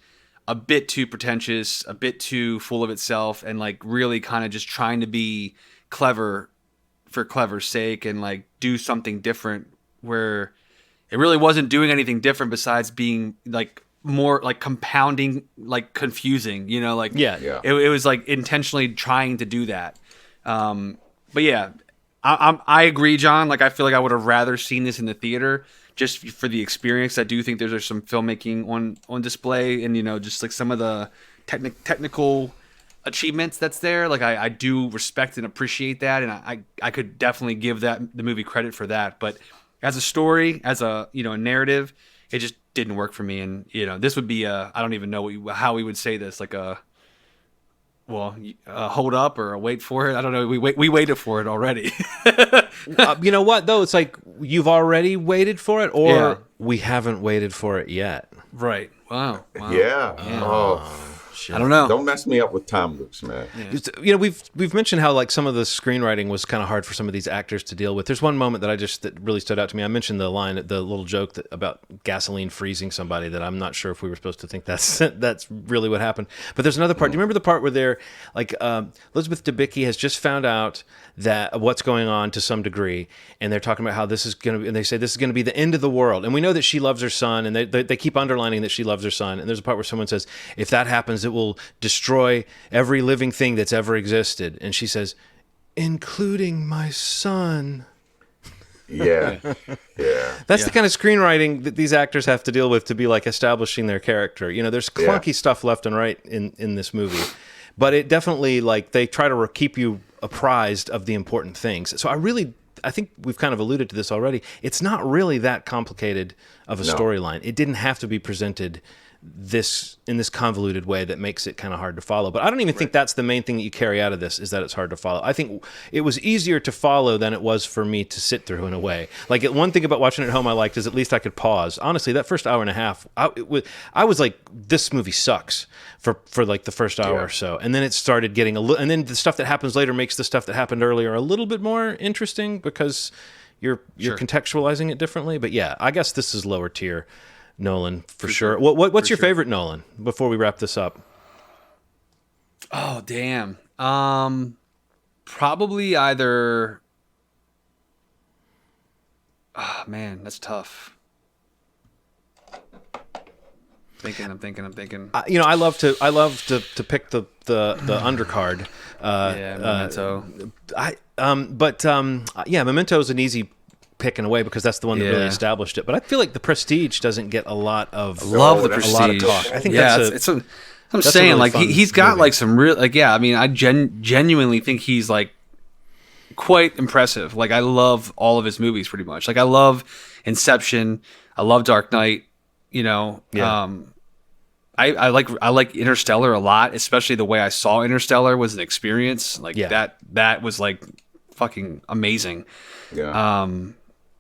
a bit too pretentious, a bit too full of itself, and like really kind of just trying to be clever for clever's sake and like do something different, where it really wasn't doing anything different besides being like more like compounding, like confusing, It was like intentionally trying to do that. But yeah, I agree, John. Like I feel like I would have rather seen this in the theater, just for the experience. I do think there's some filmmaking on display, and just like some of the technical achievements that's there. Like I do respect and appreciate that, and I could definitely give the movie credit for that. But as a story, as a a narrative, it just didn't work for me. And this would be I don't even know how we would say this, like a hold up or a wait for it. I don't know. We waited for it already. You know what though? It's like you've already waited for it, or we haven't waited for it yet. Right. Wow. Yeah. Oh. Shit. I don't know. Don't mess me up with time loops, man. Yeah. We've mentioned how like some of the screenwriting was kind of hard for some of these actors to deal with. There's one moment that really stood out to me. I mentioned the little joke about gasoline freezing somebody, that I'm not sure if we were supposed to think that's really what happened. But there's another part. Do you remember the part where they're like Elizabeth Debicki has just found out that what's going on to some degree, and they're talking about how this is going to be, and they say this is going to be the end of the world, and we know that she loves her son, and they keep underlining that she loves her son. And there's a part where someone says, if that happens, it will destroy every living thing that's ever existed. And she says, including my son. Yeah. Yeah. That's the kind of screenwriting that these actors have to deal with to be like establishing their character. You know, there's clunky stuff left and right in this movie, but it definitely, like, they try to keep you apprised of the important things. So I think we've kind of alluded to this already. It's not really that complicated of a storyline. It didn't have to be presented in this convoluted way that makes it kind of hard to follow. But I don't even think that's the main thing that you carry out of this, is that it's hard to follow. I think it was easier to follow than it was for me to sit through in a way. Like, one thing about watching it at home I liked is at least I could pause. Honestly, that first hour and a half, I was like, this movie sucks for like the first hour or so. And then it started getting and then the stuff that happens later makes the stuff that happened earlier a little bit more interesting because you're contextualizing it differently. But yeah, I guess this is lower tier Nolan for sure. What's your favorite Nolan before we wrap this up? Oh, damn. Probably either. Oh, man, that's tough. I'm thinking. I love to pick the undercard. Memento. Memento is an easy pick in a way because that's the one that really established it. But I feel like The Prestige doesn't get a lot of The Prestige. A lot of talk. I think I'm saying, like, he's got movie. Like some real, like, I mean, I genuinely think he's like quite impressive. Like, I love all of his movies pretty much. Like, I love Inception. I love Dark Knight. You know, I like Interstellar a lot, especially the way I saw Interstellar was an experience. Like that was like fucking amazing. Yeah.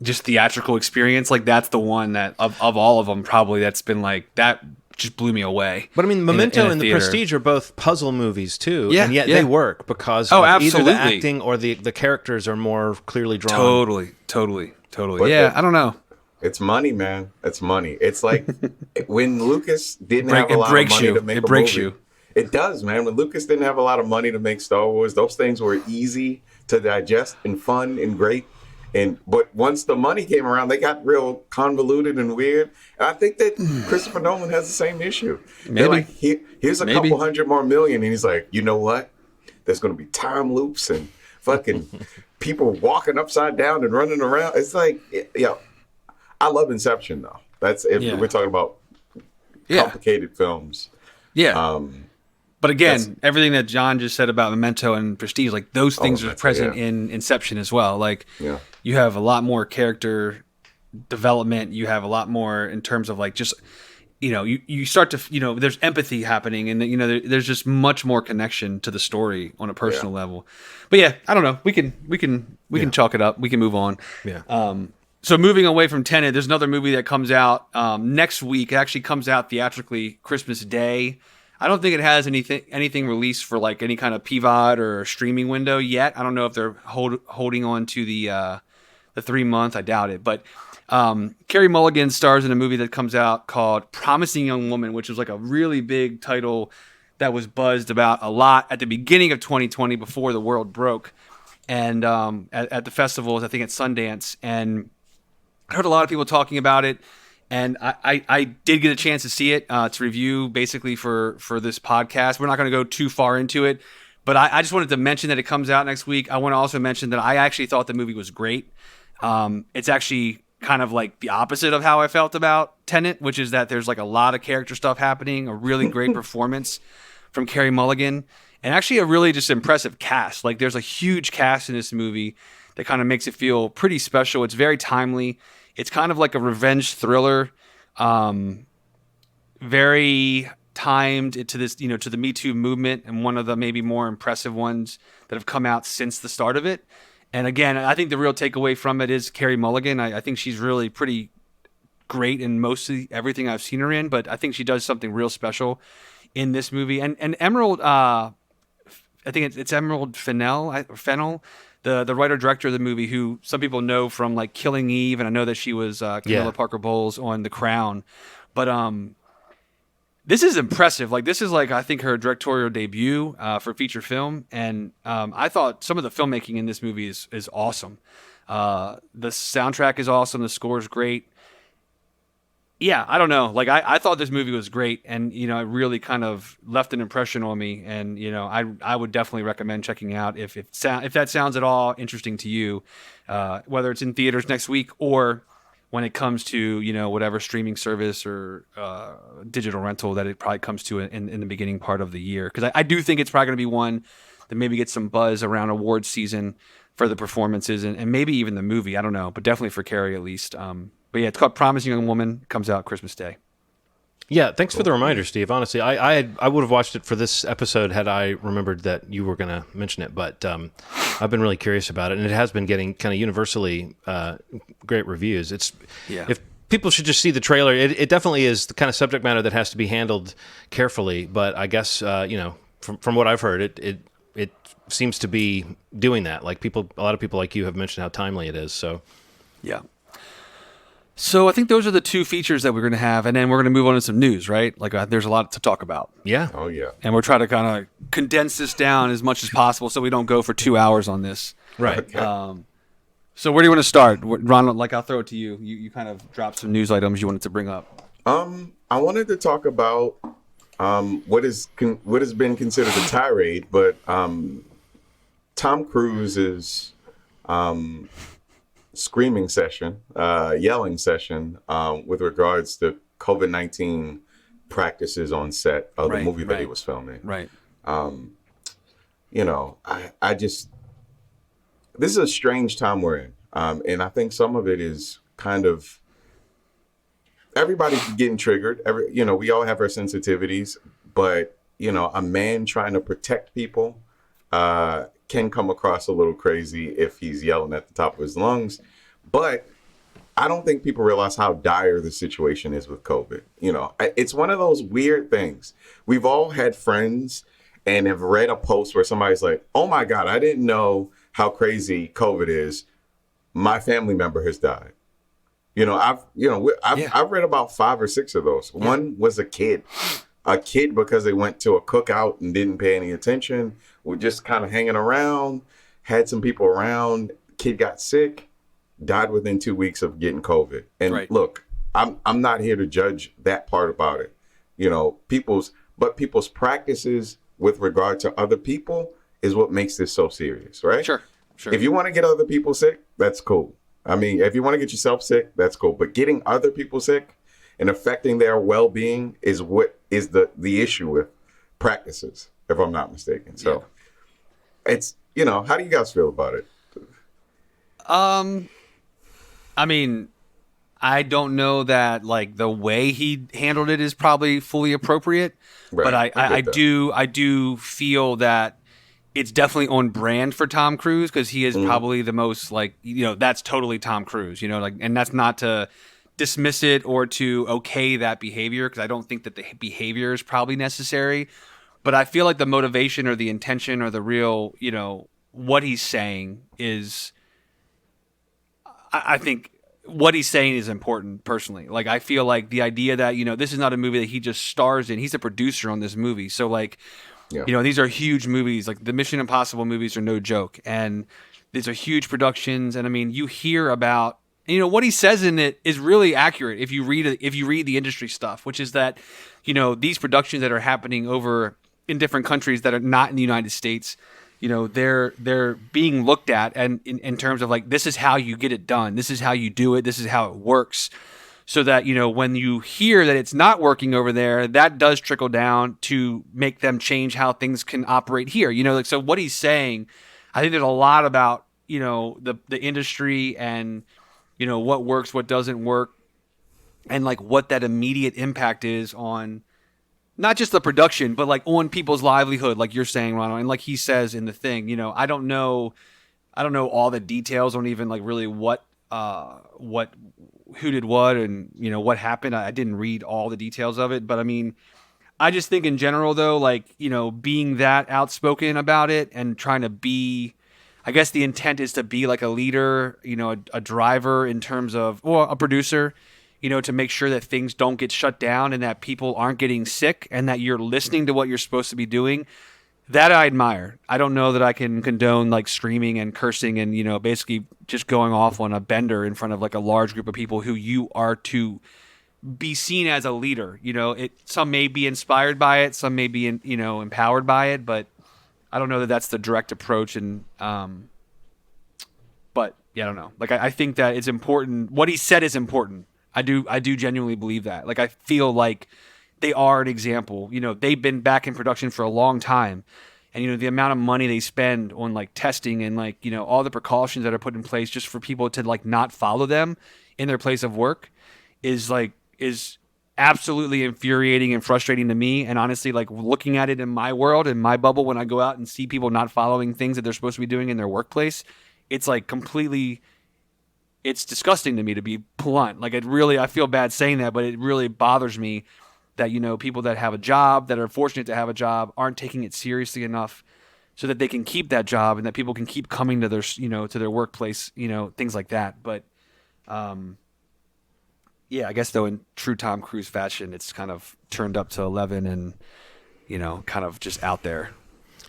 Just theatrical experience. Like, that's the one that of all of them probably that's been like that just blew me away. But I mean, Memento and The Prestige are both puzzle movies too, and yet they work because absolutely. either the acting or the characters are more clearly drawn. Totally. But I don't know. It's money, man. It's money. It's like when Lucas didn't have a lot of money to make a movie. It does, man. When Lucas didn't have a lot of money to make Star Wars, those things were easy to digest and fun and great. But once the money came around, they got real convoluted and weird. And I think that Christopher Nolan has the same issue. They're like, here's a couple $100 more million, and he's like, you know what? There's going to be time loops and fucking people walking upside down and running around. It's like, I love Inception, though. That's if we're talking about complicated films. Yeah. But again, everything that John just said about Memento and Prestige, like, those things are present in Inception as well. Like, you have a lot more character development. You have a lot more in terms of, like, just, you know, you start to, you know, there's empathy happening, and, you know, there's just much more connection to the story on a personal level. But yeah, I don't know. We can chalk it up. We can move on. Yeah. So moving away from Tenet, there's another movie that comes out next week. It actually comes out theatrically Christmas Day. I don't think it has anything released for like any kind of PVOD or streaming window yet. I don't know if they're holding on to the 3 month. I doubt it. But Carey Mulligan stars in a movie that comes out called Promising Young Woman, which was like a really big title that was buzzed about a lot at the beginning of 2020 before the world broke, and at the festivals, I think at Sundance, and I heard a lot of people talking about it. And I did get a chance to see it, to review basically for this podcast. We're not going to go too far into it, but I just wanted to mention that it comes out next week. I want to also mention that I actually thought the movie was great. It's actually kind of like the opposite of how I felt about Tenet, which is that there's like a lot of character stuff happening, a really great performance from Carey Mulligan, and actually a really just impressive cast. Like, there's a huge cast in this movie that kind of makes it feel pretty special. It's very timely. It's kind of like a revenge thriller, very timed to this, you know, to the Me Too movement, and one of the maybe more impressive ones that have come out since the start of it. And again, I think the real takeaway from it is Carey Mulligan. I think she's really pretty great in mostly everything I've seen her in, but I think she does something real special in this movie. And Emerald, I think it's Emerald Fennell. The writer-director of the movie, who some people know from like Killing Eve, and I know that she was Camilla Parker Bowles on The Crown. But this is impressive. Like, this is like, I think, her directorial debut for feature film, and I thought some of the filmmaking in this movie is awesome. The soundtrack is awesome. The score is great. Yeah, I don't know. Like I thought this movie was great, and it really kind of left an impression on me. And I would definitely recommend checking out if that sounds at all interesting to you, whether it's in theaters next week or when it comes to whatever streaming service or digital rental that it probably comes to in the beginning part of the year. Because I do think it's probably going to be one that maybe gets some buzz around awards season for the performances and maybe even the movie. I don't know, but definitely for Carrie at least. But yeah, it's called Promising Young Woman. Comes out Christmas Day. Yeah, thanks for the reminder, Steve. Honestly, I would have watched it for this episode had I remembered that you were going to mention it. But I've been really curious about it, and it has been getting kind of universally great reviews. If people should just see the trailer, it definitely is the kind of subject matter that has to be handled carefully. But I guess from what I've heard, it seems to be doing that. Like a lot of people like you have mentioned how timely it is. So yeah. So I think those are the two features that we're going to have, and then we're going to move on to some news, right? Like there's a lot to talk about. Yeah. Oh yeah. And we're trying to kind of condense this down as much as possible so we don't go for 2 hours on this. Right. Okay. So where do you want to start, Ronald? Like I'll throw it to you. You kind of dropped some news items you wanted to bring up. I wanted to talk about what has been considered a tirade, but Tom Cruise's screaming session, yelling session with regards to COVID-19 practices on set of the movie that he was filming. Right. I just, this is a strange time we're in. And I think some of it is kind of, everybody's getting triggered. We all have our sensitivities, but, a man trying to protect people can come across a little crazy if he's yelling at the top of his lungs. But I don't think people realize how dire the situation is with COVID. It's one of those weird things. We've all had friends and have read a post where somebody's like, oh my God, I didn't know how crazy COVID is. My family member has died. I've read about 5 or 6 of those. Yeah. One was a kid because they went to a cookout and didn't pay any attention. Were just kind of hanging around, had some people around. Kid got sick, died within 2 weeks of getting COVID. And Look, I'm not here to judge that part about it. People's practices with regard to other people is what makes this so serious, right? Sure. If you want to get other people sick, that's cool. I mean, if you want to get yourself sick, that's cool. But getting other people sick and affecting their well-being is what is the issue with practices, if I'm not mistaken. So it's, how do you guys feel about it? I mean, I don't know that like the way he handled it is probably fully appropriate, but I do feel that it's definitely on brand for Tom Cruise because he is probably the most that's totally Tom Cruise, and that's not to dismiss it or to okay that behavior because I don't think that the behavior is probably necessary, but I feel like the motivation or the intention or the real, what he's saying is, I think what he's saying is important personally. Like, I feel like the idea that, this is not a movie that he just stars in. He's a producer on this movie. So these are huge movies. Like the Mission Impossible movies are no joke. And these are huge productions. And I mean, you hear about, what he says in it is really accurate if you read the industry stuff, which is that, these productions that are happening over in different countries that are not in the United States, they're being looked at and in terms of like, this is how you get it done. This is how you do it. This is how it works. So that, when you hear that it's not working over there, that does trickle down to make them change how things can operate here. So what he's saying, I think there's a lot about, the industry and, what works, what doesn't work, and like what that immediate impact is on not just the production, but like on people's livelihood, like you're saying, Ronald, and like he says in the thing, I don't know all the details on even like really what who did what and what happened. I didn't read all the details of it, but I mean, I just think in general though, like being that outspoken about it and trying to be, I guess the intent is to be like a leader, a driver in terms of, or a producer, to make sure that things don't get shut down and that people aren't getting sick and that you're listening to what you're supposed to be doing. That I admire. I don't know that I can condone like screaming and cursing and, basically just going off on a bender in front of like a large group of people who you are to be seen as a leader. Some may be inspired by it, some may be empowered by it, but I don't know that that's the direct approach. And but yeah, I don't know. Like I think that it's important. What he said is important. I do genuinely believe that. Like I feel like they are an example. They've been back in production for a long time. And, the amount of money they spend on like testing and like, all the precautions that are put in place just for people to like not follow them in their place of work is absolutely infuriating and frustrating to me. And honestly, like looking at it in my world, in my bubble, when I go out and see people not following things that they're supposed to be doing in their workplace, it's like it's disgusting to me, to be blunt. Like I feel bad saying that, but it really bothers me that, people that have a job, that are fortunate to have a job, aren't taking it seriously enough so that they can keep that job and that people can keep coming to their, to their workplace, things like that. But, yeah, I guess though in true Tom Cruise fashion, it's kind of turned up to 11 and, kind of just out there.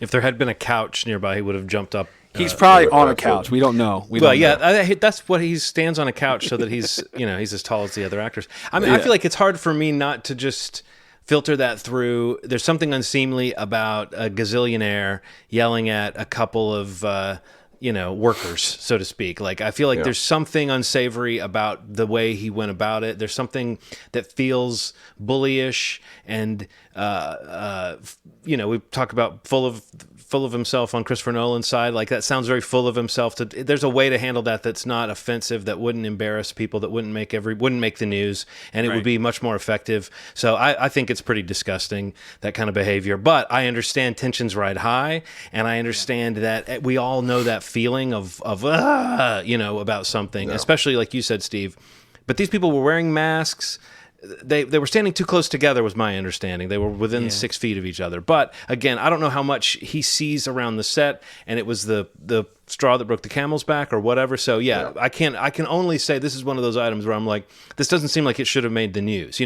If there had been a couch nearby, he would have jumped up. He's probably on a couch. We don't know. That's what he stands on a couch so that he's, he's as tall as the other actors. I mean, I feel like it's hard for me not to just filter that through. There's something unseemly about a gazillionaire yelling at a couple of, workers, so to speak. Like, I feel like there's something unsavory about the way he went about it. There's something that feels bullyish and, we talk about full of himself on Christopher Nolan's side. Like that sounds very full of himself. There's a way to handle that that's not offensive, that wouldn't embarrass people, that wouldn't make the news, and it would be much more effective. So I think it's pretty disgusting, that kind of behavior. But I understand tension's right high, and I understand that we all know that feeling of about something, especially like you said, Steve. But these people were wearing masks. They were standing too close together, was my understanding. They were within 6 feet of each other. But again, I don't know how much he sees around the set, and it was the straw that broke the camel's back or whatever. So I can only say this is one of those items where I'm like, this doesn't seem like it should have made the news,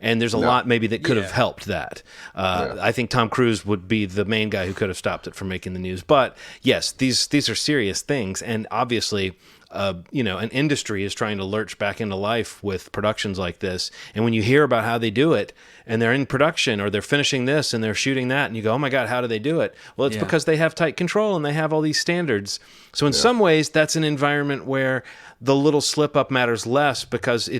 and there's a lot maybe that could have helped that. I think Tom Cruise would be the main guy who could have stopped it from making the news. But yes, these are serious things, and obviously an industry is trying to lurch back into life with productions like this. And when you hear about how they do it, and they're in production or they're finishing this and they're shooting that, and you go, oh my God, how do they do it? Well, it's because they have tight control and they have all these standards. So in some ways, that's an environment where the little slip up matters less, because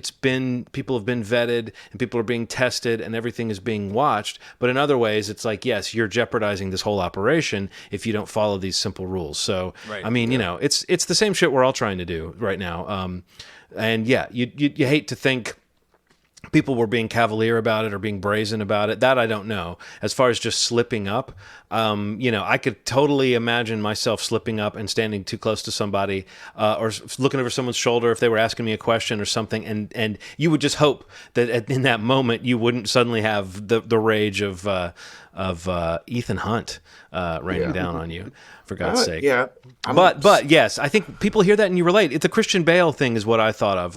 people have been vetted and people are being tested and everything is being watched. But in other ways, it's like, yes, you're jeopardizing this whole operation if you don't follow these simple rules. So, I mean, it's the same shit we're all trying to do right now. And you hate to think people were being cavalier about it or being brazen about it. That I don't know. As far as just slipping up, I could totally imagine myself slipping up and standing too close to somebody, or looking over someone's shoulder if they were asking me a question or something. And you would just hope that in that moment you wouldn't suddenly have the rage of Ethan Hunt raining down on you, for God's sake. Yeah. But yes, I think people hear that and you relate. It's a Christian Bale thing is what I thought of,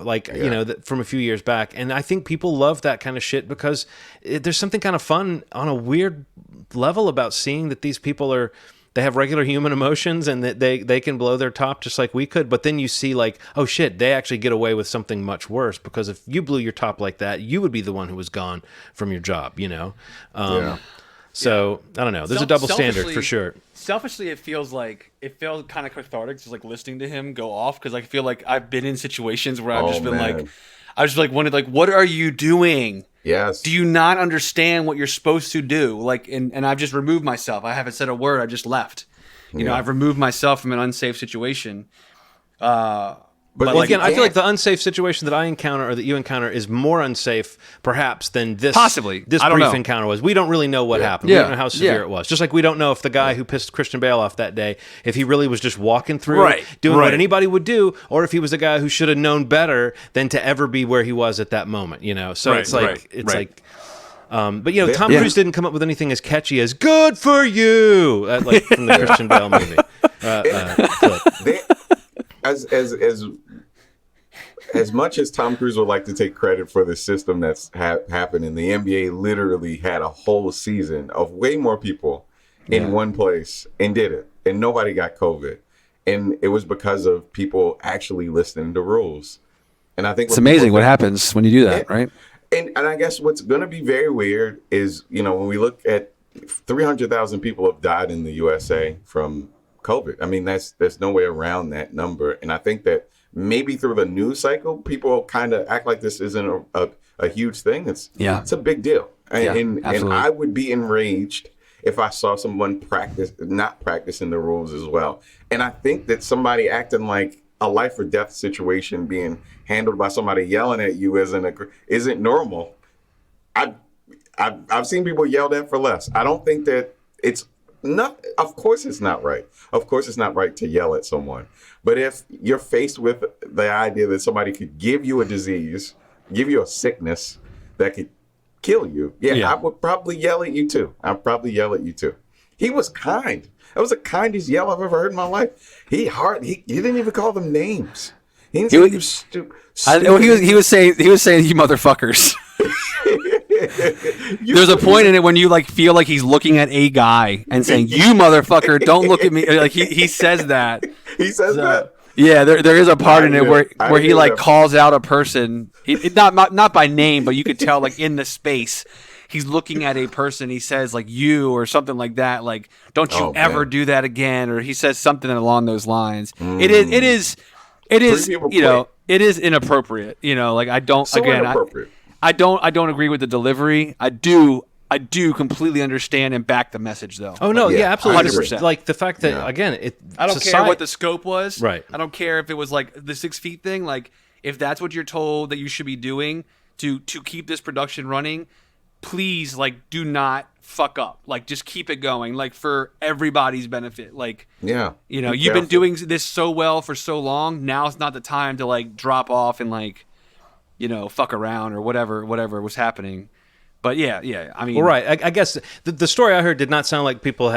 from a few years back. And I think people love that kind of shit because there's something kind of fun on a weird level about seeing that these people they have regular human emotions and that they can blow their top just like we could. But then you see like, oh shit, they actually get away with something much worse, because if you blew your top like that, you would be the one who was gone from your job, So I don't know. There's a double standard for sure. Selfishly, it feels kind of cathartic, just like listening to him go off, because I feel like I've been in situations where I've just been wanted like, what are you doing? Yes. Do you not understand what you're supposed to do? Like, and I've just removed myself. I haven't said a word. I just left. I've removed myself from an unsafe situation. But again, I feel like the unsafe situation that I encounter or that you encounter is more unsafe, perhaps, than this brief encounter was. We don't really know what happened. We don't know how severe it was. Just like we don't know if the guy who pissed Christian Bale off that day, if he really was just walking through doing what anybody would do, or if he was a guy who should have known better than to ever be where he was at that moment. So it's like. But Tom Cruise didn't come up with anything as catchy as "Good for you," like from the Christian Bale movie. As much as Tom Cruise would like to take credit for the system that's happened, and the NBA literally had a whole season of way more people in one place and did it, and nobody got COVID, and it was because of people actually listening to rules. And I think it's amazing what happens when you do that, right? And I guess what's going to be very weird is, when we look at 300,000 people have died in the USA from COVID. I mean, there's no way around that number. And I think that maybe through the news cycle, people kind of act like this isn't a huge thing. It's a big deal. And I would be enraged if I saw someone not practicing the rules as well. And I think that somebody acting like a life or death situation being handled by somebody yelling at you isn't normal. I've seen people yelled at for less. I don't think that it's not. Of course, it's not right. Of course, it's not right to yell at someone. But if you're faced with the idea that somebody could give you a disease, give you a sickness that could kill you, I would probably yell at you too. I'd probably yell at you too. He was kind. That was the kindest yell I've ever heard in my life. He didn't even call them names. He didn't say you stupid. He was saying you motherfuckers. There's a point in it when you feel like he's looking at a guy and saying, "You motherfucker, don't look at me." Like he says that. He says that. Yeah, there is a part in it where he calls out a person. Not by name, but you could tell in the space. He's looking at a person. He says you or something like that. Don't you ever do that again? Or he says something along those lines. It is it is inappropriate. I don't inappropriate. I don't agree with the delivery. I do completely understand and back the message though. Oh no, yeah, absolutely. 100%. The fact that again, I don't care what the scope was. Right. I don't care if it was the 6 feet thing. If that's what you're told that you should be doing to keep this production running, please do not fuck up. Just keep it going. For everybody's benefit. You've been doing this so well for so long. Now it's not the time to drop off and fuck around or whatever was happening. But yeah. I mean, well, right. I guess the story I heard did not sound like people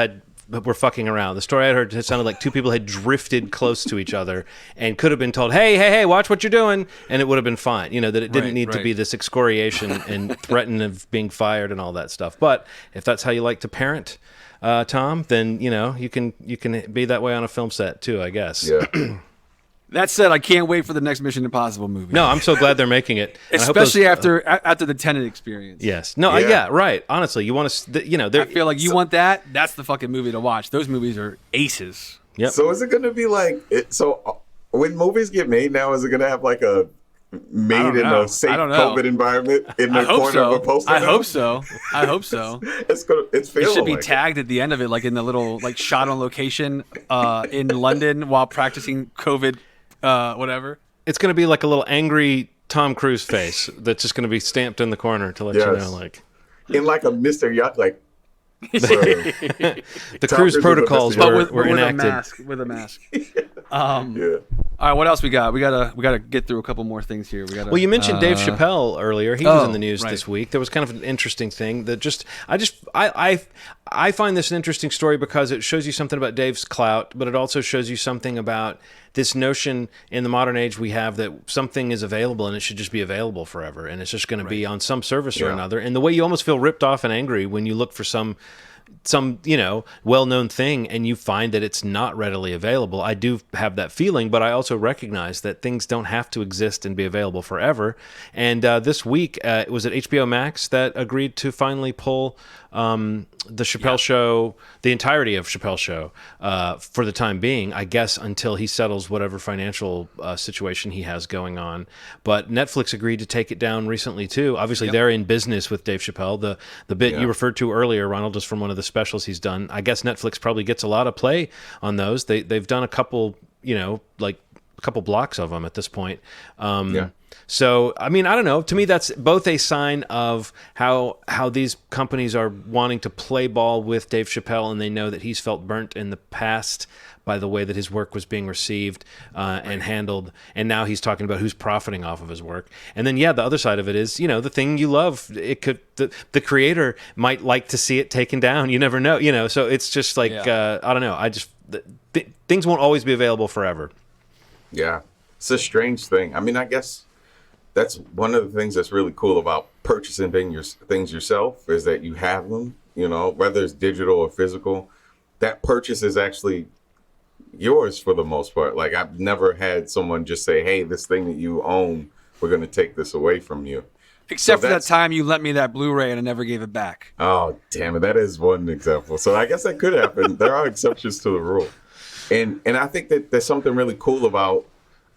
were fucking around. The story I heard sounded like two people had drifted close to each other and could have been told, hey, watch what you're doing, and it would have been fine. That it didn't need to be this excoriation and threaten of being fired and all that stuff. But if that's how you like to parent, Tom, then you can be that way on a film set too, I guess. Yeah. That said, I can't wait for the next Mission Impossible movie. No, I'm so glad they're making it, especially after the Tenet experience. Yes. No. Yeah. Right. Honestly, you want to. I feel like you want that. That's the fucking movie to watch. Those movies are aces. Yep. So is it going to be when movies get made now? Is it going to have a made in a safe COVID environment in the corner of a poster? I hope so. It's it should be tagged at the end of it, in the little shot on location in London while practicing COVID. Whatever. It's going to be a little angry Tom Cruise face that's just going to be stamped in the corner to let you know, in a Mr. Yuck, the cruise protocols were enacted with a mask. All right, what else we got? We gotta get through a couple more things here. Well, you mentioned Dave Chappelle earlier. He was in the news this week. There was kind of an interesting thing that I find this an interesting story because it shows you something about Dave's clout, but it also shows you something about this notion in the modern age we have that something is available and it should just be available forever, and it's just going to be on some service or another. And the way you almost feel ripped off and angry when you look for some well-known thing and you find that it's not readily available. I do have that feeling, but I also recognize that things don't have to exist and be available forever. And this week, it was at HBO Max that agreed to finally pull the Chappelle Show, the entirety of Chappelle Show, for the time being, I guess, until he settles whatever financial situation he has going on. But Netflix agreed to take it down recently too. Obviously, they're in business with Dave Chappelle. The bit you referred to earlier, Ronald, is from one of the specials he's done. I guess Netflix probably gets a lot of play on those. They've done a couple, a couple blocks of them at this point. So, I mean, I don't know. To me, that's both a sign of how these companies are wanting to play ball with Dave Chappelle, and they know that he's felt burnt in the past by the way that his work was being received and handled. And now he's talking about who's profiting off of his work. And then, the other side of it is, the thing you love, the creator might like to see it taken down. You never know, so it's just I don't know. Things won't always be available forever. Yeah. It's a strange thing. I mean, I guess that's one of the things that's really cool about purchasing things yourself is that you have them, whether it's digital or physical. That purchase is actually yours for the most part. I've never had someone just say, hey, this thing that you own, we're going to take this away from you. Except for that time you lent me that Blu-ray and I never gave it back. Oh, damn it. That is one example. So I guess that could happen. There are exceptions to the rule. And I think that there's something really cool about,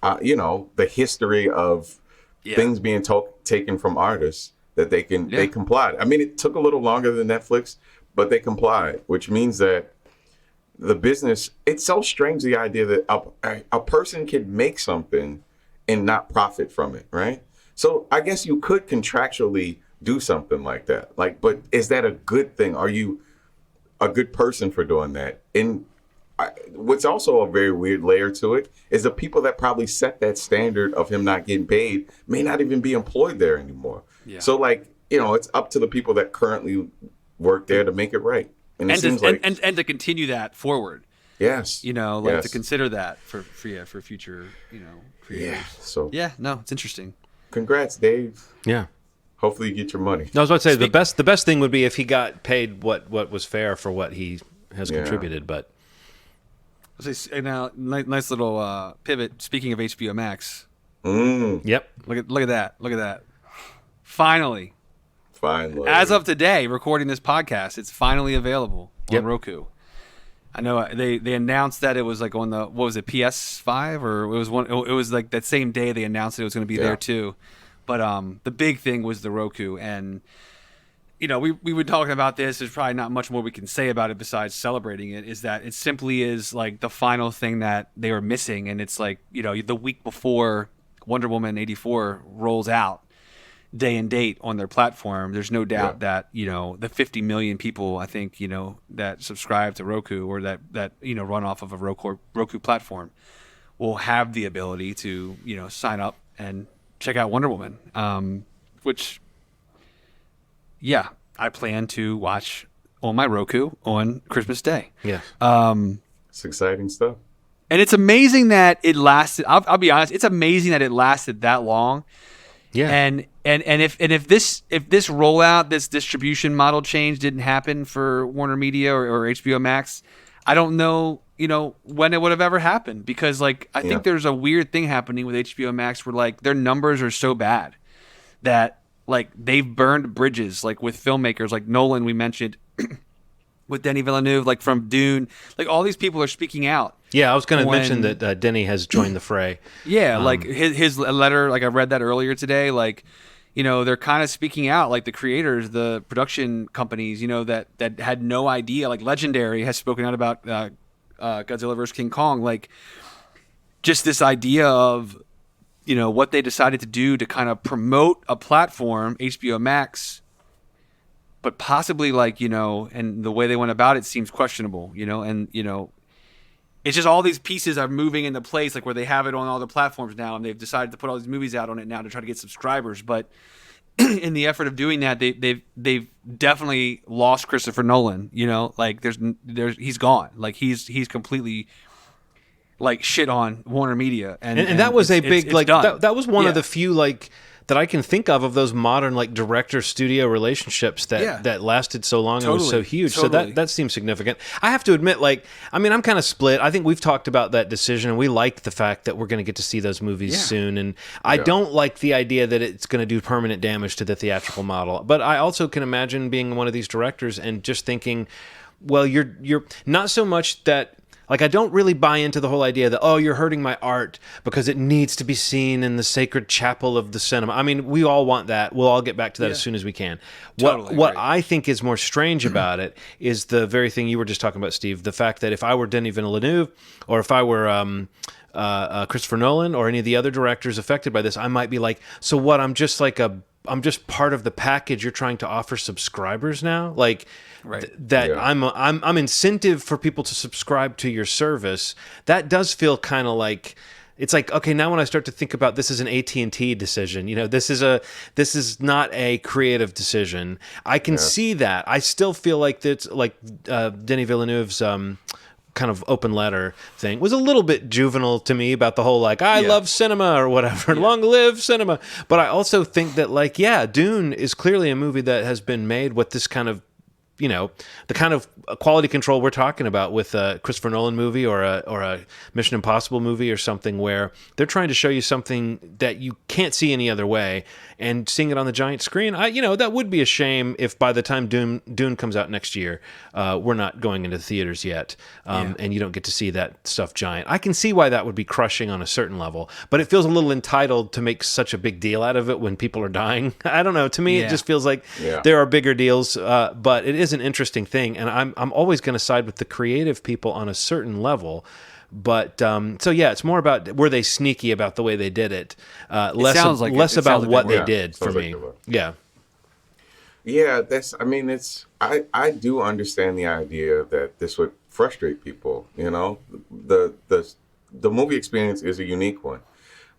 the history of things being taken from artists that they complied. I mean, it took a little longer than Netflix, but they complied, which means that the business, it's so strange, the idea that a person can make something and not profit from it, right? So I guess you could contractually do something like that. But is that a good thing? Are you a good person for doing that? And what's also a very weird layer to it is the people that probably set that standard of him not getting paid may not even be employed there anymore. Yeah. So it's up to the people that currently work there to make it right. And to continue that forward. Yes. To consider that for future, creators. Yeah. So it's interesting. Congrats, Dave. Yeah. Hopefully you get your money. I was about to say the best thing would be if he got paid what was fair for what he has contributed, but now nice little pivot. Speaking of HBO Max. Yep. Look at that. Finally. As of today, recording this podcast, it's finally available on Roku. I know they announced that it was like on the, what was it, PS5, or it was like that same day they announced it was going to be there too. But the big thing was the Roku, and we were talking about this. There's probably not much more we can say about it besides celebrating it. Is that it simply is like the final thing that they were missing, and it's like the week before Wonder Woman 84 rolls out, day and date on their platform, there's no doubt that the 50 million people, I think, that subscribe to Roku or that run off of a Roku platform will have the ability to sign up and check out Wonder Woman, which I plan to watch on my Roku on Christmas Day. It's exciting stuff, and it's amazing that it lasted. I'll be honest, it's amazing that it lasted that long. Yeah. And if this rollout, this distribution model change didn't happen for Warner Media or HBO Max, I don't know, when it would have ever happened, because I think there's a weird thing happening with HBO Max where their numbers are so bad that they've burned bridges with filmmakers like Nolan, we mentioned, with Denis Villeneuve, from Dune, all these people are speaking out. Yeah, I was going to mention that Denny has joined the fray. Yeah, his letter, I read that earlier today. They're kind of speaking out, the creators, the production companies, that had no idea. Legendary has spoken out about Godzilla vs. King Kong. Just this idea of, what they decided to do to kind of promote a platform, HBO Max, but possibly and the way they went about it seems questionable, it's just all these pieces are moving into place, where they have it on all the platforms now, and they've decided to put all these movies out on it now to try to get subscribers. But in the effort of doing that, they've definitely lost Christopher Nolan. He's gone. He's completely shit on Warner Media, and that was a big that was one of the few that I can think of those modern director studio relationships that lasted so long and was so huge. Totally. So that seems significant. I have to admit, I'm kind of split. I think we've talked about that decision, and we like the fact that we're going to get to see those movies soon. And I don't like the idea that it's going to do permanent damage to the theatrical model. But I also can imagine being one of these directors and just thinking, well, you're not so much that. I don't really buy into the whole idea that, you're hurting my art because it needs to be seen in the sacred chapel of the cinema. I mean, we all want that. We'll all get back to that as soon as we can. What I think is more strange about it is the very thing you were just talking about, Steve, the fact that if I were Denis Villeneuve or if I were Christopher Nolan or any of the other directors affected by this, I might be so what? I'm just part of the package you're trying to offer subscribers now? I'm incentive for people to subscribe to your service. That does feel kind of it's okay, now when I start to think about this as an AT&T decision, this is not a creative decision. I can see that. I still feel that's Denis Villeneuve's kind of open letter thing was a little bit juvenile to me about the whole I love cinema or whatever, long live cinema. But I also think that Dune is clearly a movie that has been made with this kind of the kind of a quality control we're talking about with a Christopher Nolan movie or a Mission Impossible movie or something, where they're trying to show you something that you can't see any other way, and seeing it on the giant screen, that would be a shame if by the time Dune comes out next year, we're not going into theaters yet, and you don't get to see that stuff giant. I can see why that would be crushing on a certain level, but it feels a little entitled to make such a big deal out of it when people are dying. I don't know. To me, it just feels like there are bigger deals, but it is an interesting thing, and I'm always going to side with the creative people on a certain level. But it's more about, were they sneaky about the way they did it? Less about what they did for me. Yeah, I do understand the idea that this would frustrate people. The movie experience is a unique one.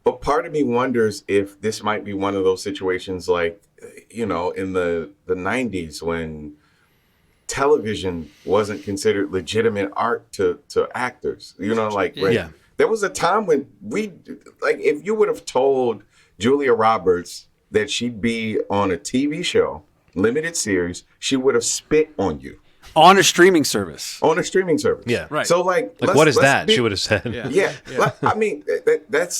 But part of me wonders if this might be one of those situations like, in the 90s when television wasn't considered legitimate art to actors. There was a time when if you would have told Julia Roberts that she'd be on a TV show, limited series, she would have spit on you. On a streaming service. Yeah. Right. So what is that? She would have said. Yeah.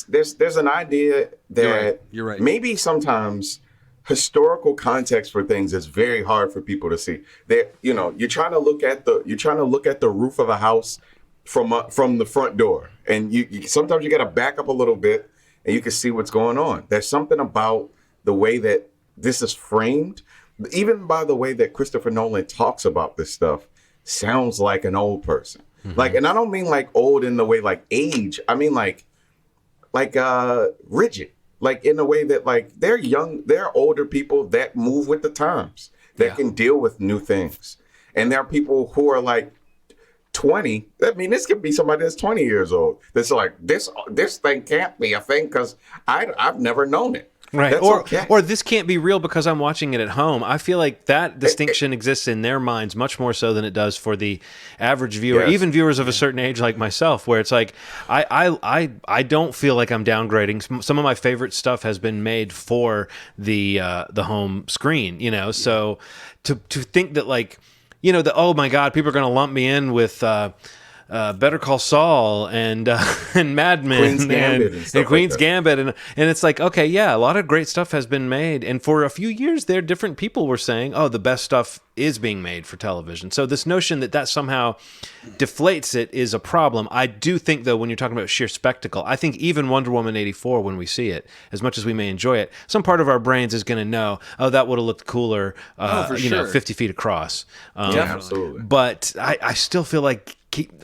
There's an idea that You're right. Maybe sometimes historical context for things is very hard for people to see. That you're trying to look at the roof of a house from the front door, and you sometimes you got to back up a little bit and you can see what's going on. There's something about the way that this is framed. Even by the way that Christopher Nolan talks about this stuff, sounds like an old person. Mm-hmm. And I don't mean like old in the way like age. I mean like rigid. In a way that they're young, they're older people that move with the times, that can deal with new things. And there are people who are 20. I mean, this could be somebody that's 20 years old. That's like, this thing can't be a thing because I've never known it. Right. Or this can't be real because I'm watching it at home. I feel like that distinction exists in their minds much more so than it does for the average viewer, even viewers of a certain age like myself, where it's like, I don't feel like I'm downgrading. Some of my favorite stuff has been made for the home screen, so to think that oh my God, people are going to lump me in with, Better Call Saul and Mad Men and Queen's Gambit and it's like, okay, yeah, a lot of great stuff has been made, and for a few years there, different people were saying, oh, the best stuff is being made for television. So this notion that somehow deflates it is a problem. I do think, though, when you're talking about sheer spectacle, I think even Wonder Woman 84, when we see it, as much as we may enjoy it, some part of our brains is going to know, oh, that would have looked cooler, 50 feet across. Absolutely. But I still feel like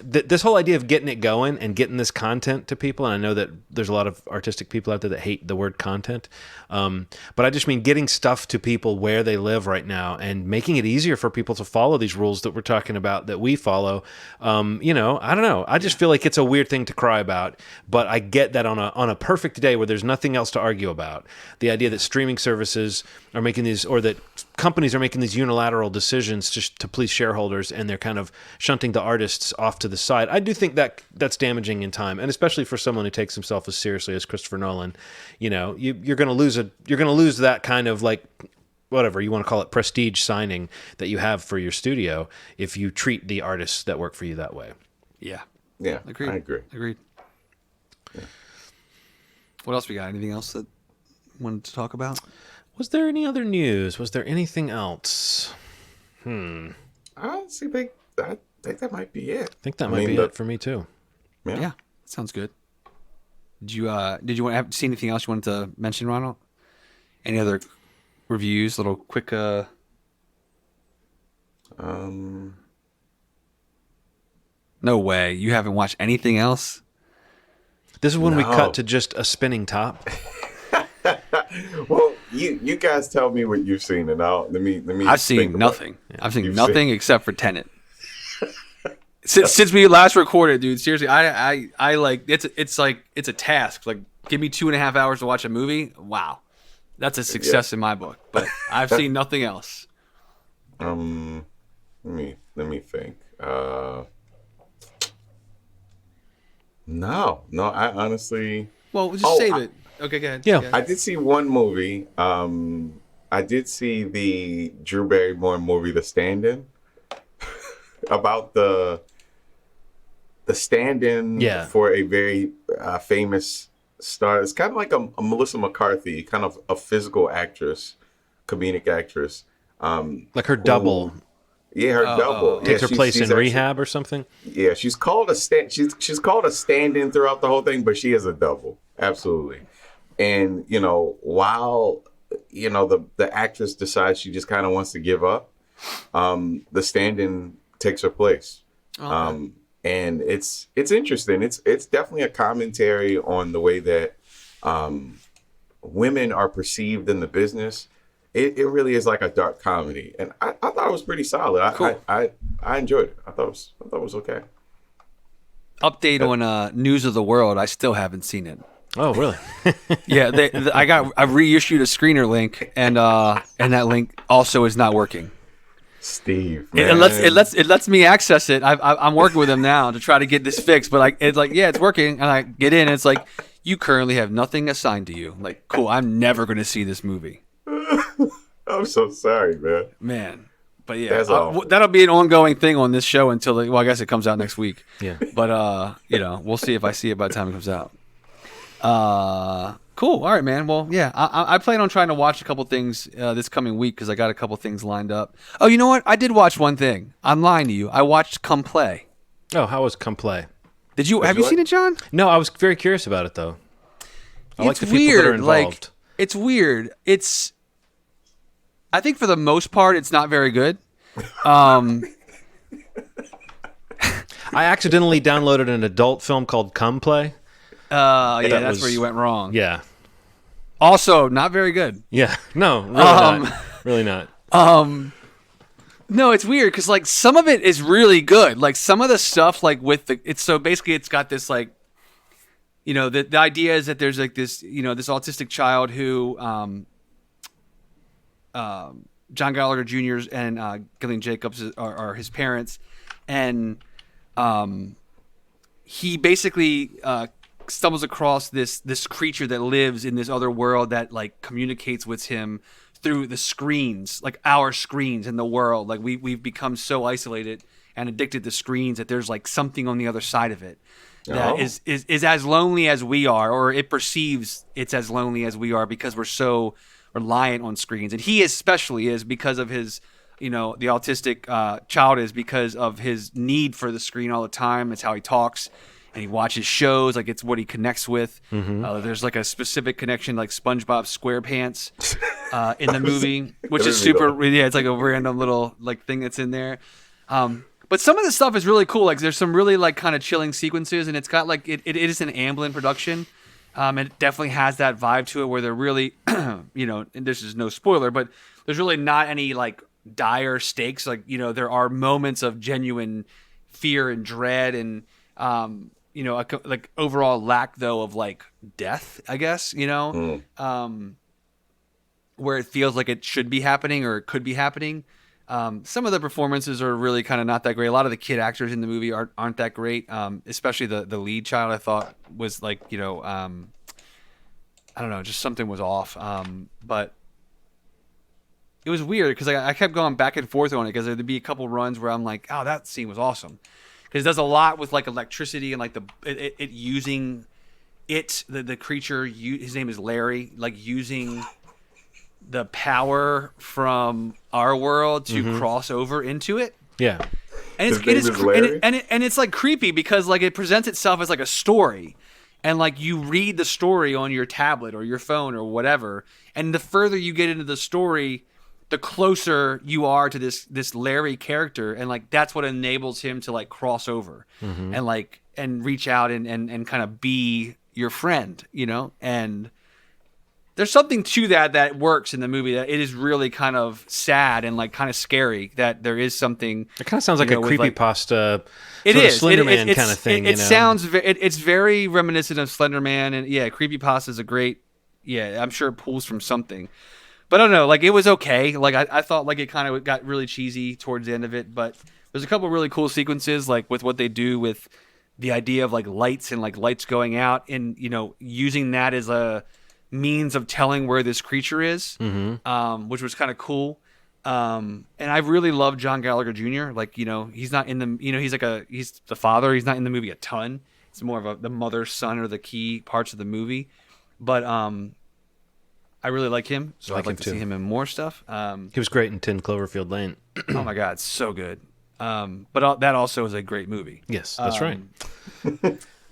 this whole idea of getting it going and getting this content to people, and I know that there's a lot of artistic people out there that hate the word content, but I just mean getting stuff to people where they live right now and making it easier for people to follow these rules that we're talking about, that we follow. I don't know. I just feel like it's a weird thing to cry about, but I get that on a perfect day where there's nothing else to argue about. The idea that streaming services are making these, or that companies are making these unilateral decisions to please shareholders, and they're kind of shunting the artists off to the side. I do think that that's damaging in time, and especially for someone who takes himself as seriously as Christopher Nolan. You're going to lose that kind of whatever you want to call it, prestige signing that you have for your studio if you treat the artists that work for you that way. Yeah. Agreed. I agree. Agreed. Yeah. What else we got? Anything else that you wanted to talk about? Was there any other news? Was there anything else? I honestly think that might be it. I think that might be it for me too. Yeah, sounds good. Did you want to see anything else you wanted to mention, Ronald? Any other reviews? Little quick. No way. You haven't watched anything else? This is when we cut to just a spinning top. Well, you guys tell me what you've seen, and let me. I've seen nothing. I've seen nothing except for Tenet. Since we last recorded, dude. Seriously, I like it's a task. Like, give me 2.5 hours to watch a movie. Wow, that's a success in my book. But I've seen nothing else. Let me think. No, I honestly. Well, just save it. Okay, go ahead. Yeah. I did see one movie. I did see the Drew Barrymore movie, The Stand-In. about the stand-in for a very famous star. It's kind of like a Melissa McCarthy, kind of a physical actress, comedic actress. Like her double. Yeah, her double. Takes her place in actually, rehab or something? Yeah, she's called a stand-in throughout the whole thing, but she is a double. Absolutely. And, while, the actress decides she just kind of wants to give up, the stand-in takes her place. Okay. And it's interesting. It's definitely a commentary on the way that women are perceived in the business. It really is like a dark comedy, and I thought it was pretty solid. Cool. I enjoyed it. I thought it was okay. Update on News of the World. I still haven't seen it. Oh, really? Yeah, I reissued a screener link, and that link also is not working. Steve, man. It lets me access it. I'm working with them now to try to get this fixed, but it's like, yeah, it's working, and I get in, and it's like, you currently have nothing assigned to you. Like, cool, I'm never going to see this movie. I'm so sorry, man. Man. But yeah, that'll be an ongoing thing on this show until, I guess it comes out next week. Yeah. But, we'll see if I see it by the time it comes out. Cool. All right, man. Well, yeah, I plan on trying to watch a couple things this coming week because I got a couple things lined up. Oh, you know what? I did watch one thing. I'm lying to you. I watched Come Play. Oh, how was Come Play? Have you seen it, John? No, I was very curious about it, though. I like the people weird. that are involved. It's weird. I think for the most part, it's not very good. I accidentally downloaded an adult film called Come Play. That's where you went wrong. Yeah. Also, not very good. Yeah. No, really not. Really not. No, it's weird because some of it is really good. Like some of the stuff it's got this the idea is that there's this this autistic child who John Gallagher Jr. and Gillian Jacobs are his parents, and he basically stumbles across this creature that lives in this other world that communicates with him through the screens, our screens in the world. We've become so isolated and addicted to screens that there's something on the other side of it that is as lonely as we are, or it perceives it's as lonely as we are because we're so reliant on screens. And he especially is because of his, the autistic child is because of his need for the screen all the time. It's how he talks. And he watches shows, it's what he connects with. Mm-hmm. There's a specific connection, like SpongeBob SquarePants in the movie, which is super. Yeah, it's a random little thing that's in there. But some of the stuff is really cool. There's some really kind of chilling sequences, and it's got it is an Amblin production. It definitely has that vibe to it where they're really, and this is no spoiler, but there's really not any dire stakes. There are moments of genuine fear and dread and. Overall lack though of death, I guess, where it feels like it should be happening or it could be happening. Some of the performances are really kind of not that great. A lot of the kid actors in the movie aren't that great. Especially the lead child, I thought was I don't know, just something was off. But it was weird because I kept going back and forth on it because there'd be a couple runs where I'm like, oh, that scene was awesome. Because it does a lot with electricity and it using the creature. His name is Larry. Using the power from our world to cross over into it. Yeah, and it's creepy because it presents itself as a story, and you read the story on your tablet or your phone or whatever, and the further you get into the story, the closer you are to this Larry character, and that's what enables him to cross over and reach out and kind of be your friend, and there's something to that works in the movie, that it is really kind of sad and kind of scary that there is something. It kind of sounds like a creepypasta. It is Slender Man kind of thing. It sounds it's very reminiscent of Slender Man, and yeah, creepypasta is a great. Yeah, I'm sure it pulls from something. But I don't know, it was okay. I thought it kind of got really cheesy towards the end of it. But there's a couple really cool sequences, with what they do with the idea of lights and lights going out, and using that as a means of telling where this creature is, which was kind of cool. And I really love John Gallagher Jr. Like, he's not in the, he's the father. He's not in the movie a ton. It's more of the mother, son are the key parts of the movie. But I really like him, so I'd like to see him in more stuff. He was great in 10 Cloverfield Lane. Oh my God, so good. But that also is a great movie. Yes, that's right.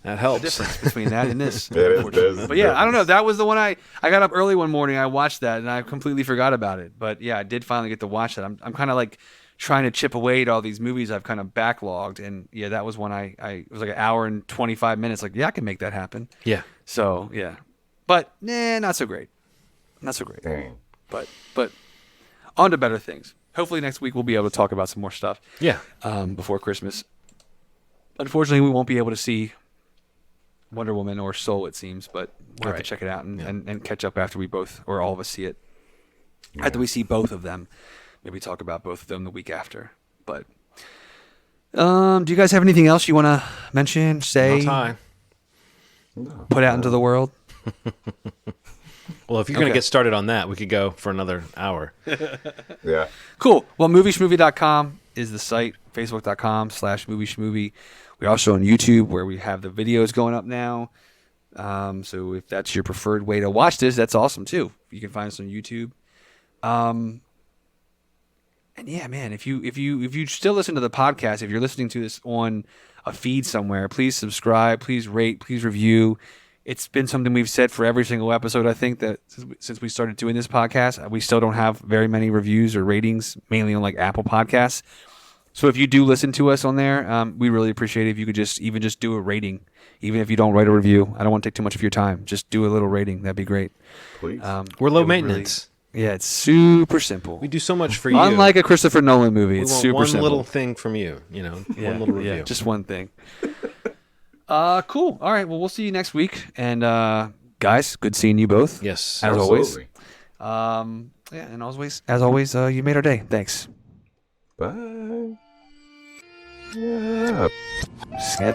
That helps. The difference between that and this. But yeah, I don't know. That was the one I got up early one morning. I watched that and I completely forgot about it. But yeah, I did finally get to watch that. I'm kind of like trying to chip away at all these movies I've kind of backlogged. And yeah, that was one it was like an hour and 25 minutes. Like, yeah, I can make that happen. Yeah. So yeah, but not so great. Not so great. Dang. But on to better things. Hopefully next week we'll be able to talk about some more stuff. Yeah. Before Christmas. Unfortunately, we won't be able to see Wonder Woman or Soul, it seems, but we'll have to check it out and catch up after we both, or all of us, see it. Yeah. After we see both of them, maybe talk about both of them the week after. But do you guys have anything else you want to mention, say, put out into the world? Well, if you're going to get started on that, we could go for another hour. Yeah. Cool. Well, movieschmovie.com is the site, facebook.com/movieschmovie. We're also on YouTube, where we have the videos going up now. So if that's your preferred way to watch this, that's awesome too. You can find us on YouTube. And yeah, man, if you still listen to the podcast, if you're listening to this on a feed somewhere, please subscribe, please rate, please review. It's been something we've said for every single episode, I think, that since we started doing this podcast. We still don't have very many reviews or ratings, mainly on like Apple Podcasts. So if you do listen to us on there, we really appreciate it if you could just do a rating, even if you don't write a review. I don't want to take too much of your time. Just do a little rating. That'd be great. Please. We're low maintenance. Yeah, it's super simple. We do so much for you. Unlike a Christopher Nolan movie, it's super simple. One little thing from you, one little review. Yeah, just one thing. Cool. All right. Well, we'll see you next week. And guys, good seeing you both. Yes, as absolutely. Always. Yeah, and as always, you made our day. Thanks. Bye. Yeah. Ska,